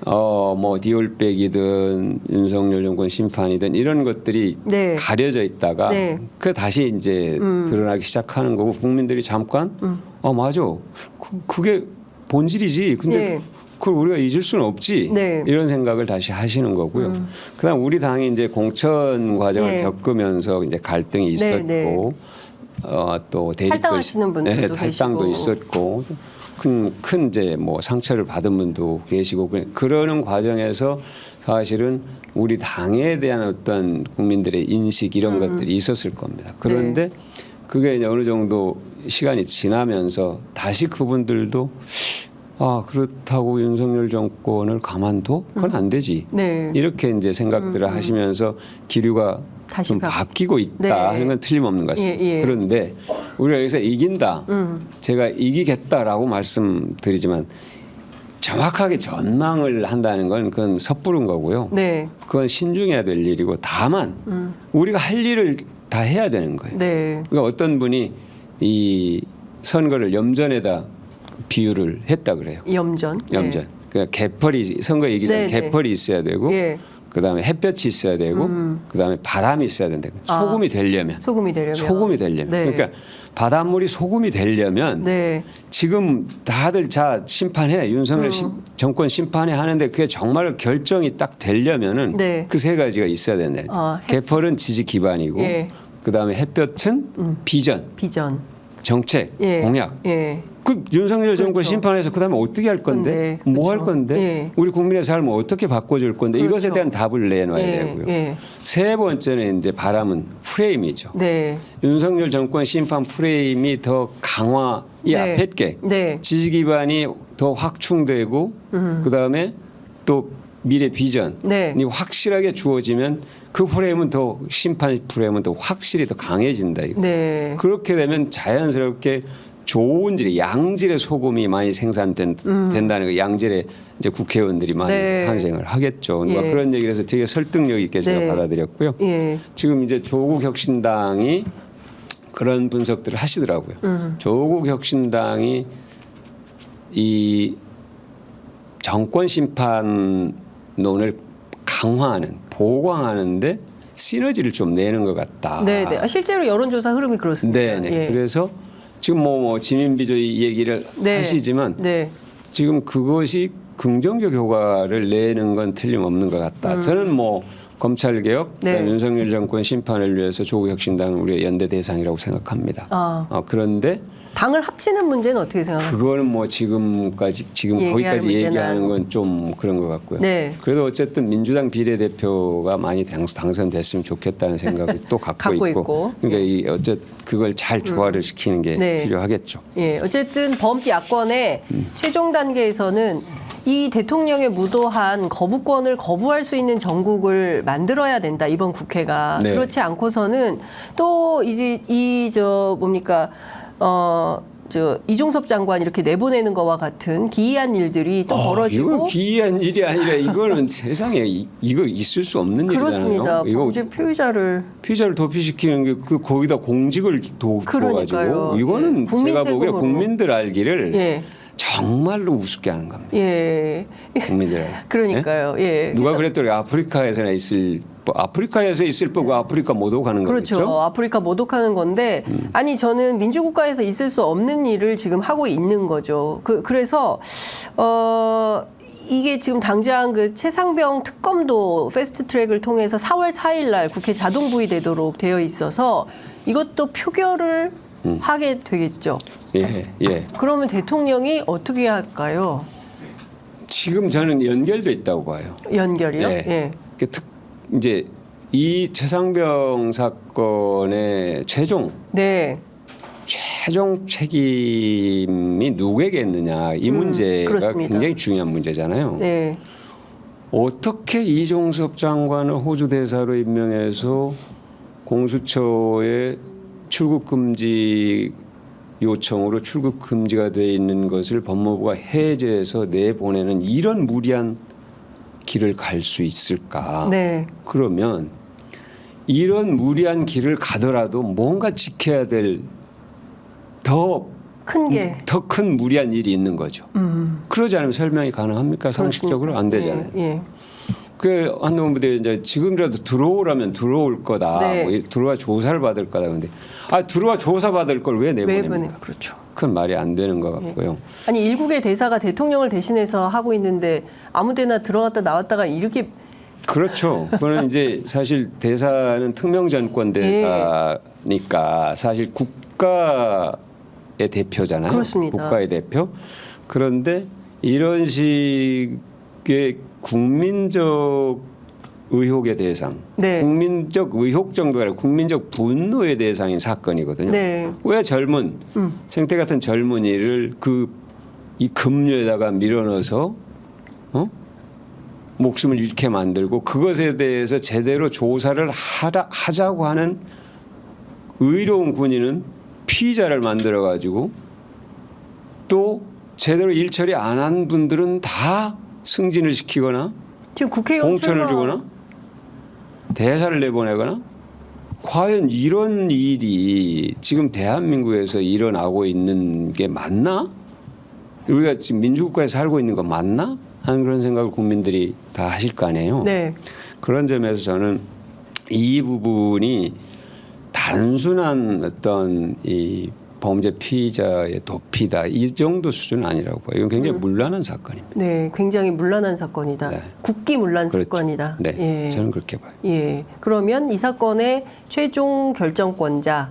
뭐 디올백이든 윤석열 정권 심판이든 이런 것들이 네. 가려져 있다가 네. 그 다시 이제 드러나기 시작하는 거고 국민들이 잠깐 맞아 그게 본질이지 근데 네. 그걸 우리가 잊을 수는 없지 네. 이런 생각을 다시 하시는 거고요. 그다음 우리 당이 이제 공천 과정을 네. 겪으면서 이제 갈등이 있었고 네. 또 대립도 탈당하시는 분들도 탈당도 계시고. 있었고 큰 이제 뭐 상처를 받은 분도 계시고 그러는 과정에서 사실은 우리 당에 대한 어떤 국민들의 인식 이런 것들이 있었을 겁니다. 그런데 그게 이제 어느 정도 시간이 지나면서 다시 그분들도 그렇다고 윤석열 정권을 가만둬? 그건 안 되지. 네. 이렇게 이제 생각들을 하시면서 기류가 다시 좀 바뀌고 있다 하는 건 틀림없는 것 같습니다. 예. 그런데 우리가 여기서 이긴다. 제가 이기겠다라고 말씀드리지만 정확하게 전망을 한다는 건 그건 섣부른 거고요. 네. 그건 신중해야 될 일이고 다만 우리가 할 일을 다 해야 되는 거예요. 네. 그러니까 어떤 분이 이 선거를 염전에다 비유를 했다 그래요. 염전. 염전. 그러니까 개펄이 선거 이기전 네, 네. 개펄이 있어야 되고 예. 그다음에 햇볕이 있어야 되고 그다음에 바람이 있어야 된다. 소금이 되려면. 소금이 되려면. 네. 그러니까 바닷물이 소금이 되려면 네. 지금 다들 자 심판해 윤석열 정권 심판해 하는데 그게 정말 결정이 딱 되려면은 네. 그 세 가지가 있어야 된다. 개펄은 지지 기반이고 예. 그다음에 햇볕은 비전, 정책, 예. 공약. 예. 그 윤석열 정권 그렇죠. 심판해서 그다음에 어떻게 할 건데 뭐 할 그렇죠. 건데 예. 우리 국민의 삶을 어떻게 바꿔줄 건데 그렇죠. 이것에 대한 답을 내놔야 예. 되고요. 예. 세 번째는 이제 바람은 프레임이죠. 네. 윤석열 정권 심판 프레임이 더 강화 이 네. 앞에 게 네. 지지 기반이 더 확충되고 그다음에 또 미래 비전이 네. 확실하게 주어지면 그 프레임은 더 심판 프레임은 더 확실히 더 강해진다. 이거. 네. 그렇게 되면 자연스럽게 좋은 질의 양질의 소금이 많이 생산된다는 거 양질의 이제 국회의원들이 많이 네. 탄생을 하겠죠. 누가 예. 그런 얘기를 해서 되게 설득력 있게 제가 네. 받아들였고요. 예. 지금 이제 조국 혁신당이 그런 분석들을 하시더라고요. 조국 혁신당이 이 정권 심판론을 강화하는 보강하는데 시너지를 좀 내는 것 같다. 네, 네. 실제로 여론조사 흐름이 그렇습니다. 네, 네. 예. 그래서 지금 뭐 지민비조의 얘기를 네. 하시지만 네. 지금 그것이 긍정적 효과를 내는 건 틀림없는 것 같다. 저는 뭐 검찰 개혁, 네. 윤석열 정권 심판을 위해서 조국 혁신당은 우리의 연대 대상이라고 생각합니다. 그런데 당을 합치는 문제는 어떻게 생각하세요? 그거는 뭐 지금 거기까지 얘기하는 건 좀 그런 것 같고요. 네. 그래도 어쨌든 민주당 비례대표가 많이 당선됐으면 좋겠다는 생각을 또 갖고 있고. 그러니까 그걸 잘 조화를 시키는 게 네. 필요하겠죠. 예, 어쨌든 범 야권의 최종 단계에서는 이 대통령의 무도한 거부권을 거부할 수 있는 정국을 만들어야 된다. 이번 국회가. 네. 그렇지 않고서는 또 이제 이종섭 장관 이렇게 내보내는 거와 같은 기이한 일들이 또 벌어지고. 이건 기이한 일이 아니라 이거는 세상에 이거 있을 수 없는 그렇습니다. 일이잖아요. 이거 범죄 피의자를 도피시키는 게 거기다 공직을 줘가지고 그러니까요. 이거는 예. 국민 제가 보기에 세금으로. 국민들 알기를 예. 정말로 우습게 하는 겁니다. 예. 국민들 알기. 그러니까요. 예. 누가 그랬더니 아프리카에서나 아프리카에서 있을 거고 아프리카 못 오고 가는 그렇죠. 거겠죠. 아프리카 모독하는 건데 아니 저는 민주국가에서 있을 수 없는 일을 지금 하고 있는 거죠. 그래서 이게 지금 당장 그 최상병 특검도 패스트트랙을 통해서 4월 4일 날 국회 자동 부의되도록 되어 있어서 이것도 표결을 하게 되겠죠. 예, 예. 그러면 대통령이 어떻게 할까요? 지금 저는 연결돼 있다고 봐요. 연결이요? 예. 예. 이제 이 최상병 사건의 최종 책임이 누구에게 있느냐 이 문제가 그렇습니다. 굉장히 중요한 문제잖아요. 네. 어떻게 이종섭 장관을 호주 대사로 임명해서 공수처에 출국 금지 요청으로 출국 금지가 돼 있는 것을 법무부가 해제해서 내보내는 이런 무리한 길을 갈 수 있을까? 네. 그러면 이런 무리한 길을 가더라도 뭔가 지켜야 될 더 큰 무리한 일이 있는 거죠. 그러지 않으면 설명이 가능합니까? 상식적으로 안 되잖아요. 예. 그 한동훈 부대 이제 지금이라도 들어오라면 들어올 거다. 네. 뭐 들어와 조사를 받을 거다. 근데 들어와 조사 받을 걸 왜 내보냅니까? 그렇죠. 큰 말이 안 되는 것 같고요. 아니 일국의 대사가 대통령을 대신해서 하고 있는데 아무데나 들어갔다 나왔다가 이렇게 그렇죠. 그거는 이제 사실 대사는 특명전권 대사니까 사실 국가의 대표잖아요. 그렇습니다. 국가의 대표. 그런데 이런 식의 국민적 의혹의 대상, 네. 국민적 의혹 정도가 아니라 국민적 분노의 대상인 사건이거든요. 네. 왜 젊은 생태 같은 젊은이를 이 급류에다가 밀어넣어서 목숨을 잃게 만들고 그것에 대해서 제대로 조사를 하자고 하는 의로운 군인은 피의자를 만들어 가지고 또 제대로 일 처리 안 한 분들은 다 승진을 시키거나 지금 국회의원 공천을 주거나 대사를 내보내거나 과연 이런 일이 지금 대한민국에서 일어나고 있는 게 맞나? 우리가 지금 민주국가에 살고 있는 거 맞나? 하는 그런 생각을 국민들이 다 하실 거 아니에요. 네. 그런 점에서 저는 이 부분이 단순한 어떤 이 범죄 피의자의 도피다 이 정도 수준은 아니라고 봐요. 이건 굉장히 문란한 사건입니다. 네, 굉장히 문란한 사건이다. 네. 국기문란 그렇죠. 사건이다. 네, 예. 저는 그렇게 봐요. 예. 그러면 이 사건의 최종 결정권자가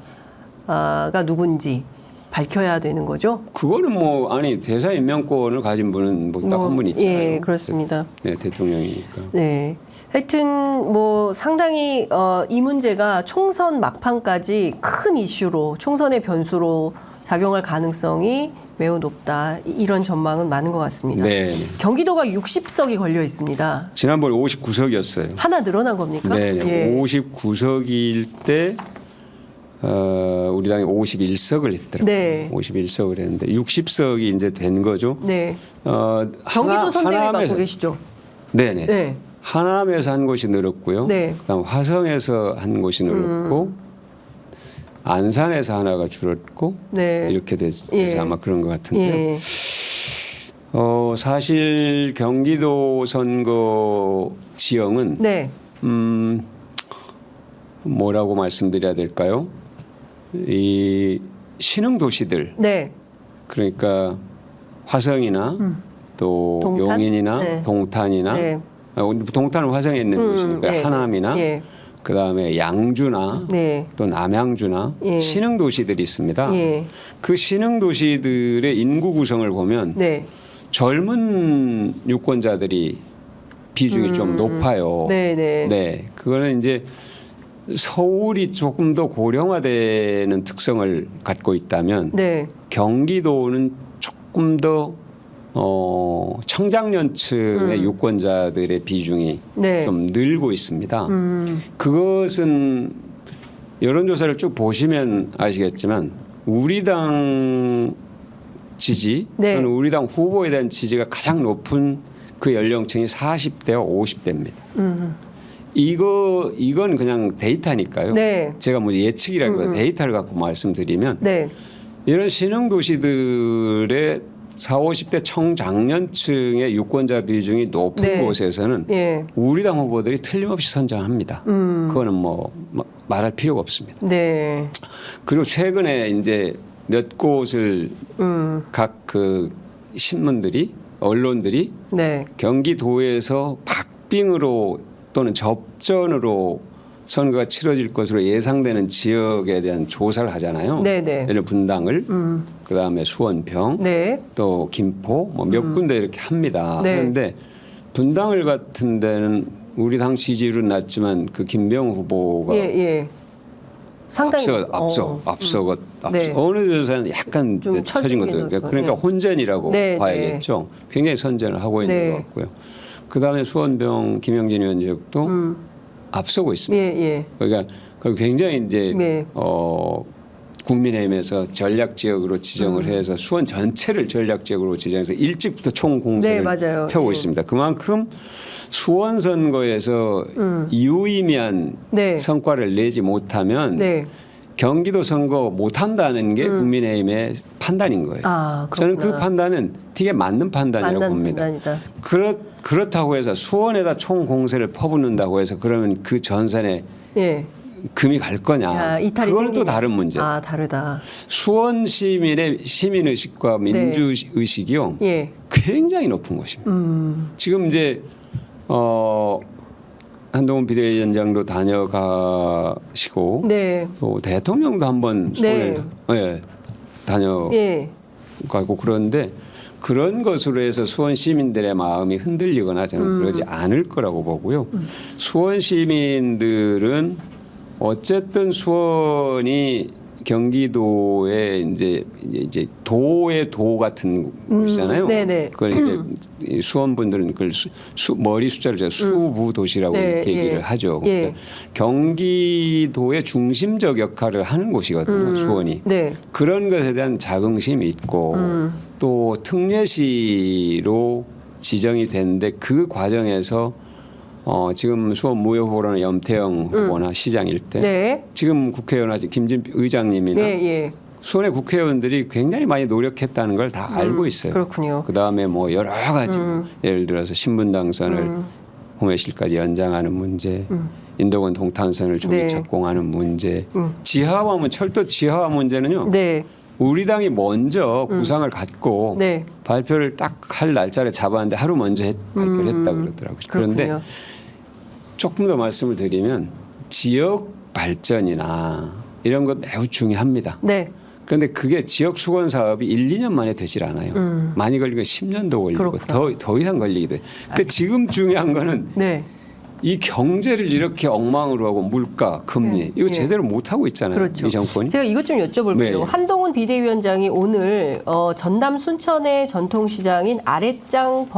누군지 밝혀야 되는 거죠? 그거는 뭐 아니 대사 임명권을 가진 분은 뭐 딱 한 분 있잖아요. 예, 그렇습니다. 네, 대통령이니까. 네. 하여튼 뭐 상당히 이 문제가 총선 막판까지 큰 이슈로 총선의 변수로 작용할 가능성이 매우 높다. 이런 전망은 많은 것 같습니다. 네. 경기도가 60석이 걸려 있습니다. 지난번에 59석이었어요. 하나 늘어난 겁니까? 네, 예. 59석일 때 우리 당이 51석을 했더라고요. 네. 51석을 했는데 60석이 이제 된 거죠. 네. 경기도 선대위 맡고 하남에서 계시죠? 네네. 네. 하남에서 한 곳이 늘었고요. 네. 그다음 화성에서 한 곳이 늘었고 안산에서 하나가 줄었고 네. 이렇게 돼서 예. 아마 그런 것 같은데요. 예. 사실 경기도 선거 지형은 네. 뭐라고 말씀드려야 될까요? 이 신흥 도시들 네. 그러니까 화성이나 또 동탄? 용인이나 네. 동탄이나 네. 동탄은 화성에 있는 곳이니까 네. 하남이나 예. 그다음에 양주나 네. 또 남양주나 예. 신흥 도시들이 있습니다. 예. 그 신흥 도시들의 인구 구성을 보면 네. 젊은 유권자들이 비중이 좀 높아요. 네, 네. 네, 그거는 이제 서울이 조금 더 고령화되는 특성을 갖고 있다면 네. 경기도는 조금 더 청장년층의 유권자들의 비중이 네. 좀 늘고 있습니다. 그것은 여론조사를 쭉 보시면 아시겠지만 우리 당 지지 네. 또는 우리 당 후보에 대한 지지가 가장 높은 그 연령층이 40대와 50대입니다. 이건 그냥 데이터니까요. 네. 제가 뭐 예측이라기보다 데이터를 갖고 말씀드리면 네. 이런 신흥 도시들의 40, 50대 청장년층의 유권자 비중이 높은 네. 곳에서는 예. 우리 당 후보들이 틀림없이 선정합니다. 그거는 뭐 말할 필요가 없습니다. 네. 그리고 최근에 이제 몇 곳을 각 그 신문들이 언론들이 네. 경기도에서 박빙으로 또는 접전으로 선거가 치러질 것으로 예상되는 지역에 대한 조사를 하잖아요. 네, 네. 예를 들어 분당을, 그다음에 수원평, 네. 또 김포 뭐 몇 군데 이렇게 합니다. 네. 그런데 분당을 같은 데는 우리 당 지지율은 낮지만 그 김병 후보가 예, 예. 상당히 앞서고 네. 어느 조사는 약간 좀 처진 것도 처지긴 그러니까 네. 혼전이라고 네, 봐야겠죠. 굉장히 선전을 하고 있는 네. 것 같고요. 그다음에 수원병 김영진 의원 지역도 앞서고 있습니다. 예, 예. 그러니까 굉장히 이제 네. 국민의힘에서 전략 지역으로 지정을 해서 수원 전체를 전략 지역으로 지정해서 일찍부터 총 공세를 네, 맞아요. 펴고 예. 있습니다. 그만큼 수원 선거에서 유의미한 네. 성과를 내지 못하면 네. 경기도 선거 못한다는 게 국민의힘의 판단인 거예요. 아, 저는 그렇구나. 그 판단은 되게 맞는 판단이라고 맞는 봅니다. 판단이다. 그렇다고 해서 수원에다 총 공세를 퍼붓는다고 해서 그러면 그 전선에 예. 금이 갈 거냐? 야, 이탈이 그건 또 생기네. 다른 문제. 아, 다르다. 수원 시민의 시민 의식과 민주 의식이요 예. 굉장히 높은 것입니다. 지금 이제 한동훈 비대위원장도 다녀가시고 네. 또 대통령도 한번 수원에 다녀가고 예. 그런데 그런 것으로 해서 수원 시민들의 마음이 흔들리거나 저는 그러지 않을 거라고 보고요. 수원 시민들은 어쨌든 수원이 경기도의 이제 도의 도 같은 곳이잖아요. 네네. 그걸 이제 수원 분들은 그걸 머리 숫자를 제가 수부 도시라고 네, 이렇게 얘기를 예. 하죠. 예. 그러니까 경기도의 중심적 역할을 하는 곳이거든요. 수원이. 네. 그런 것에 대한 자긍심이 있고 또 특례시로 지정이 됐는데 그 과정에서 지금 수원 무효 후보로는 염태영 후보나 시장일 때 네. 지금 국회의원 아직 김진 의장님이나 예, 예. 수원의 국회의원들이 굉장히 많이 노력했다는 걸 다 알고 있어요. 그렇군요. 그다음에 뭐 여러 가지 예를 들어서 신분 당선을 포맷실까지 연장하는 문제, 인도권 동탄선을 조기 네. 착공하는 문제, 지하화문 철도 지하화 문제는요. 네. 우리 당이 먼저 구상을 갖고 네. 발표를 딱 할 날짜를 잡았는데 하루 먼저 발표를 했다고 그러더라고요. 그런데 그렇군요. 조금 더 말씀을 드리면 지역 발전이나 이런 것 매우 중요합니다. 네. 그런데 그게 지역 수건 사업이 1, 2년 만에 되질 않아요. 많이 걸리고 10년도 걸리고 더 이상 걸리기도 해요. 근데 지금 중요한 거는 네. 이 경제를 이렇게 엉망으로 하고 물가, 금리 네. 이거 예. 제대로 못 하고 있잖아요. 그렇죠. 이 정권이. 제가 이것 좀 여쭤볼게요. 네. 한동훈 비대위원장이 오늘 전남 순천의 전통시장인 아랫장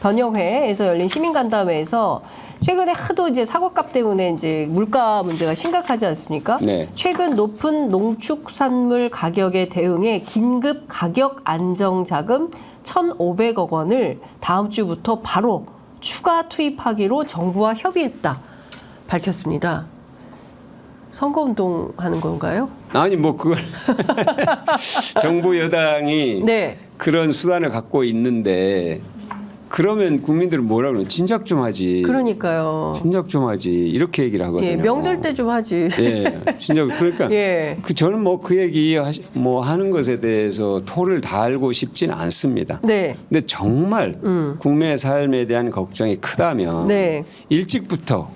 번영회에서 열린 시민간담회에서 최근에 하도 이제 사과값 때문에 이제 물가 문제가 심각하지 않습니까? 네. 최근 높은 농축산물 가격에 대응해 긴급 가격 안정 자금 1,500억 원을 다음 주부터 바로 추가 투입하기로 정부와 협의했다 밝혔습니다. 선거운동 하는 건가요? 아니 뭐 그걸 정부 여당이 네. 그런 수단을 갖고 있는데 그러면 국민들은 뭐라 그러면 진작 좀 하지. 그러니까요. 진작 좀 하지 이렇게 얘기를 하거든요. 예, 명절 때 좀 하지. 예, 진작 그러니까 예. 저는 뭐 그 얘기 뭐 하는 것에 대해서 토를 달고 싶지는 않습니다. 네. 근데 정말 국민의 삶에 대한 걱정이 크다면 네. 일찍부터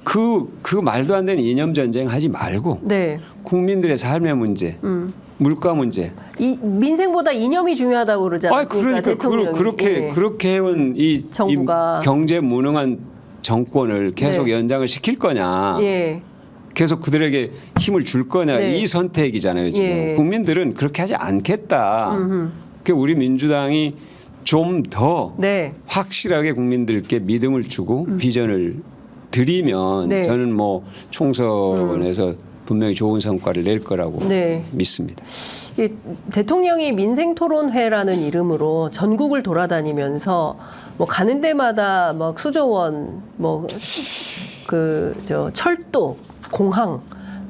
그 말도 안 되는 이념 전쟁 하지 말고 네. 국민들의 삶의 문제, 물가 문제. 이 민생보다 이념이 중요하다고 그러지 않습니까? 그러니까 대통령이. 예. 그렇게 해온 이 정부가. 경제 무능한 정권을 계속 네. 연장을 시킬 거냐, 예. 계속 그들에게 힘을 줄 거냐 네. 이 선택이잖아요. 지금 예. 국민들은 그렇게 하지 않겠다. 그 우리 민주당이 좀 더 네. 확실하게 국민들께 믿음을 주고 비전을 드리면 네. 저는 뭐 총선에서 분명히 좋은 성과를 낼 거라고 네. 믿습니다. 이 대통령이 민생토론회라는 이름으로 전국을 돌아다니면서 뭐 가는 데마다 막 수조원, 뭐 철도, 공항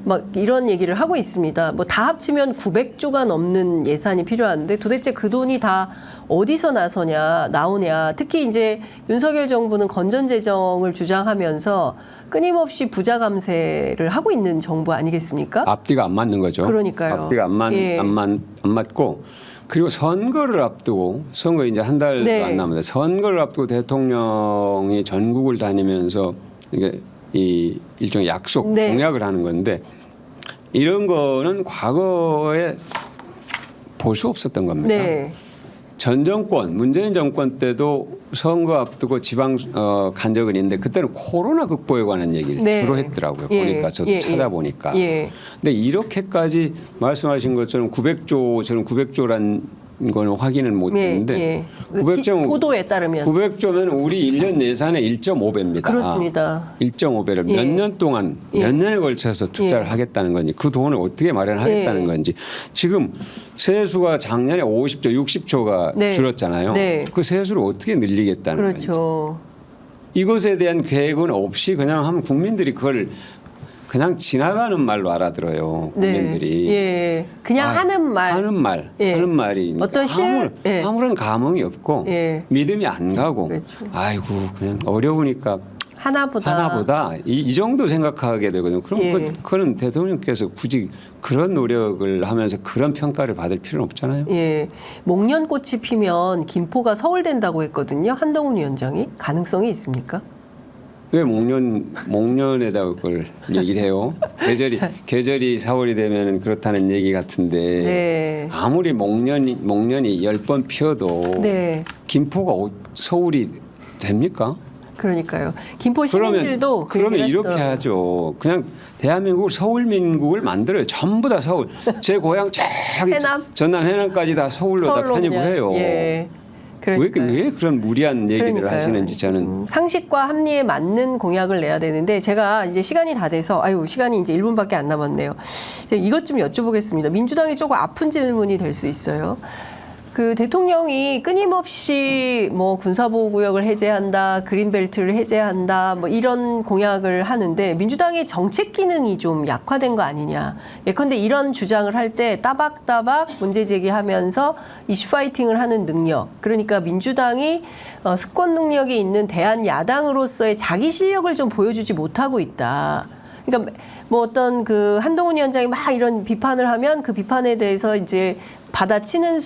막 이런 얘기를 하고 있습니다. 뭐 다 합치면 900조가 넘는 예산이 필요한데 도대체 그 돈이 다 어디서 나오냐. 특히 이제 윤석열 정부는 건전재정을 주장하면서 끊임없이 부자 감세를 하고 있는 정부 아니겠습니까? 앞뒤가 안 맞는 거죠. 그러니까요. 앞뒤가 예. 안 맞고 그리고 선거를 앞두고 선거 이제 한 달도 네. 안 남았는데 선거를 앞두고 대통령이 전국을 다니면서 이게 이 일종의 약속 네. 공약을 하는 건데 이런 거는 과거에 볼 수 없었던 겁니다. 네. 전 정권 문재인 정권 때도 선거 앞두고 지방 간 적은 있는데 그때는 코로나 극복에 관한 얘기를 네. 주로 했더라고요. 예. 보니까 저도 예. 찾아보니까. 예. 근데 이렇게까지 말씀하신 것처럼 900조 저는 900조란 거는 확인은 못 했는데 예. 900조 보도에 따르면 900조면 우리 1년 예산의 1.5배입니다. 그렇습니다. 1.5배를 예. 몇 년 동안 예. 몇 년에 걸쳐서 투자를 예. 하겠다는 건지 그 돈을 어떻게 마련하겠다는 예. 건지 지금 세수가 작년에 50조, 60조가 네. 줄었잖아요. 네. 그 세수를 어떻게 늘리겠다는 건지 그렇죠. 이것에 대한 계획은 없이 그냥 하면 국민들이 그걸 그냥 지나가는 말로 알아들어요. 국민들이. 네. 예. 그냥 하는 말. 하는 말이 어떤 예. 아무런 감흥이 없고 예. 믿음이 안 가고 그렇죠. 아이고 그냥 어려우니까 하나보다 이 정도 생각하게 되거든요. 그럼 예. 그건 대통령께서 굳이 그런 노력을 하면서 그런 평가를 받을 필요는 없잖아요. 예. 목련꽃이 피면 김포가 서울된다고 했거든요. 한동훈 위원장이 가능성이 있습니까? 왜 목련에다가 그걸 얘기를 해요? 계절이 4월이 되면 그렇다는 얘기 같은데 네. 아무리 목련이 10번 피어도 네. 김포가 서울이 됩니까? 그러니까요. 김포 시민들도 그러면 그 이렇게 하시더라고요. 하죠. 그냥 대한민국을 서울민국을 만들어요. 전부 다 서울. 제 고향 저기 해남? 전남 해남까지 다 서울로 다 편입을 그냥, 해요. 예. 그러니까요. 왜 그런 무리한 얘기들을 그러니까요. 하시는지 저는 상식과 합리에 맞는 공약을 내야 되는데 제가 이제 시간이 다 돼서 시간이 이제 1분밖에 안 남았네요. 이것 좀 여쭤보겠습니다. 민주당이 조금 아픈 질문이 될 수 있어요. 그 대통령이 끊임없이 뭐 군사보호구역을 해제한다, 그린벨트를 해제한다, 뭐 이런 공약을 하는데 민주당의 정책 기능이 좀 약화된 거 아니냐. 예컨대 이런 주장을 할 때 따박따박 문제 제기하면서 이슈 파이팅을 하는 능력. 그러니까 민주당이 스권 능력이 있는 대한 야당으로서의 자기 실력을 좀 보여주지 못하고 있다. 그러니까 뭐 어떤 그 한동훈 위원장이 막 이런 비판을 하면 그 비판에 대해서 이제 받아치는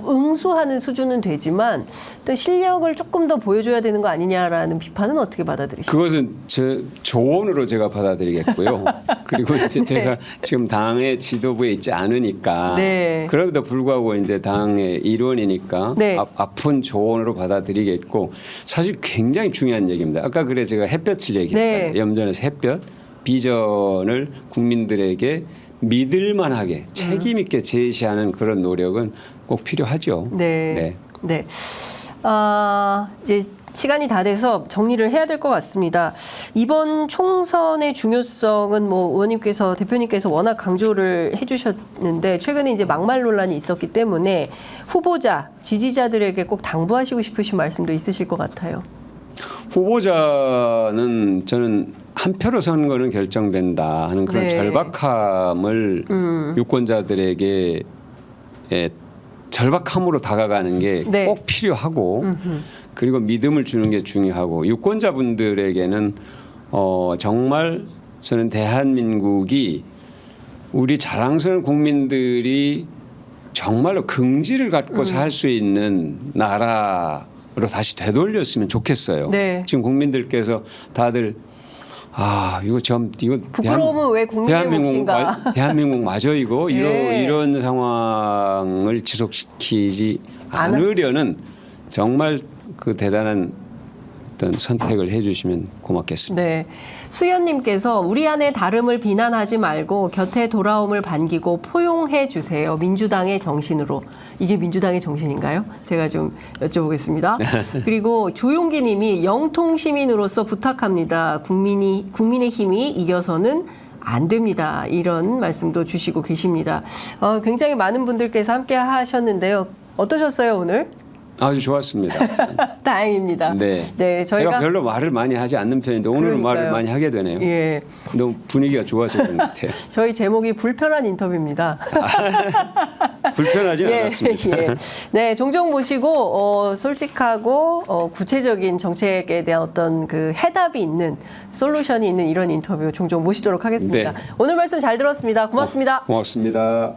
응수하는 수준은 되지만 또 실력을 조금 더 보여줘야 되는 거 아니냐라는 비판은 어떻게 받아들이십니까? 그것은 제 조언으로 제가 받아들이겠고요. 그리고 이제 네. 제가 지금 당의 지도부에 있지 않으니까 네. 그럼에도 불구하고 이제 당의 일원이니까 네. 아픈 조언으로 받아들이겠고 사실 굉장히 중요한 얘기입니다. 아까 그래 제가 햇볕을 얘기했잖아요. 네. 염전에서 햇볕 비전을 국민들에게 믿을만하게 책임 있게 제시하는 그런 노력은 꼭 필요하죠. 네. 네. 이제 시간이 다 돼서 정리를 해야 될 것 같습니다. 이번 총선의 중요성은 뭐 의원님께서 대표님께서 워낙 강조를 해주셨는데 최근에 이제 막말 논란이 있었기 때문에 후보자 지지자들에게 꼭 당부하시고 싶으신 말씀도 있으실 것 같아요. 후보자는 저는 한 표로 선거는 결정된다 하는 그런 네. 절박함을 유권자들에게 절박함으로 다가가는 게 꼭 네. 필요하고 그리고 믿음을 주는 게 중요하고 유권자분들에게는 정말 저는 대한민국이 우리 자랑스러운 국민들이 정말로 긍지를 갖고 살 수 있는 나라로 다시 되돌렸으면 좋겠어요. 네. 지금 국민들께서 다들 이거 부끄러움은 왜 국민의 몫인가? 대한민국 맞아 이거 네. 이런 상황을 지속시키지 않으려는 정말 그 대단한 어떤 선택을 해주시면 고맙겠습니다. 네. 수연님께서 우리 안의 다름을 비난하지 말고 곁에 돌아옴을 반기고 포용해 주세요. 민주당의 정신으로. 이게 민주당의 정신인가요? 제가 좀 여쭤보겠습니다. 그리고 조용기 님이 영통 시민으로서 부탁합니다. 국민의 힘이 이겨서는 안 됩니다. 이런 말씀도 주시고 계십니다. 굉장히 많은 분들께서 함께 하셨는데요. 어떠셨어요, 오늘? 아주 좋았습니다. 다행입니다. 네. 네, 제가 저희가 별로 말을 많이 하지 않는 편인데 오늘은 말을 그러니까요. 많이 하게 되네요. 예. 너무 분위기가 좋아서 그런 것 같아요. 저희 제목이 불편한 인터뷰입니다. 불편하진 예, 않았습니다. 예. 네, 종종 모시고 솔직하고 구체적인 정책에 대한 어떤 그 해답이 있는 솔루션이 있는 이런 인터뷰 종종 모시도록 하겠습니다. 네. 오늘 말씀 잘 들었습니다. 고맙습니다. 고맙습니다.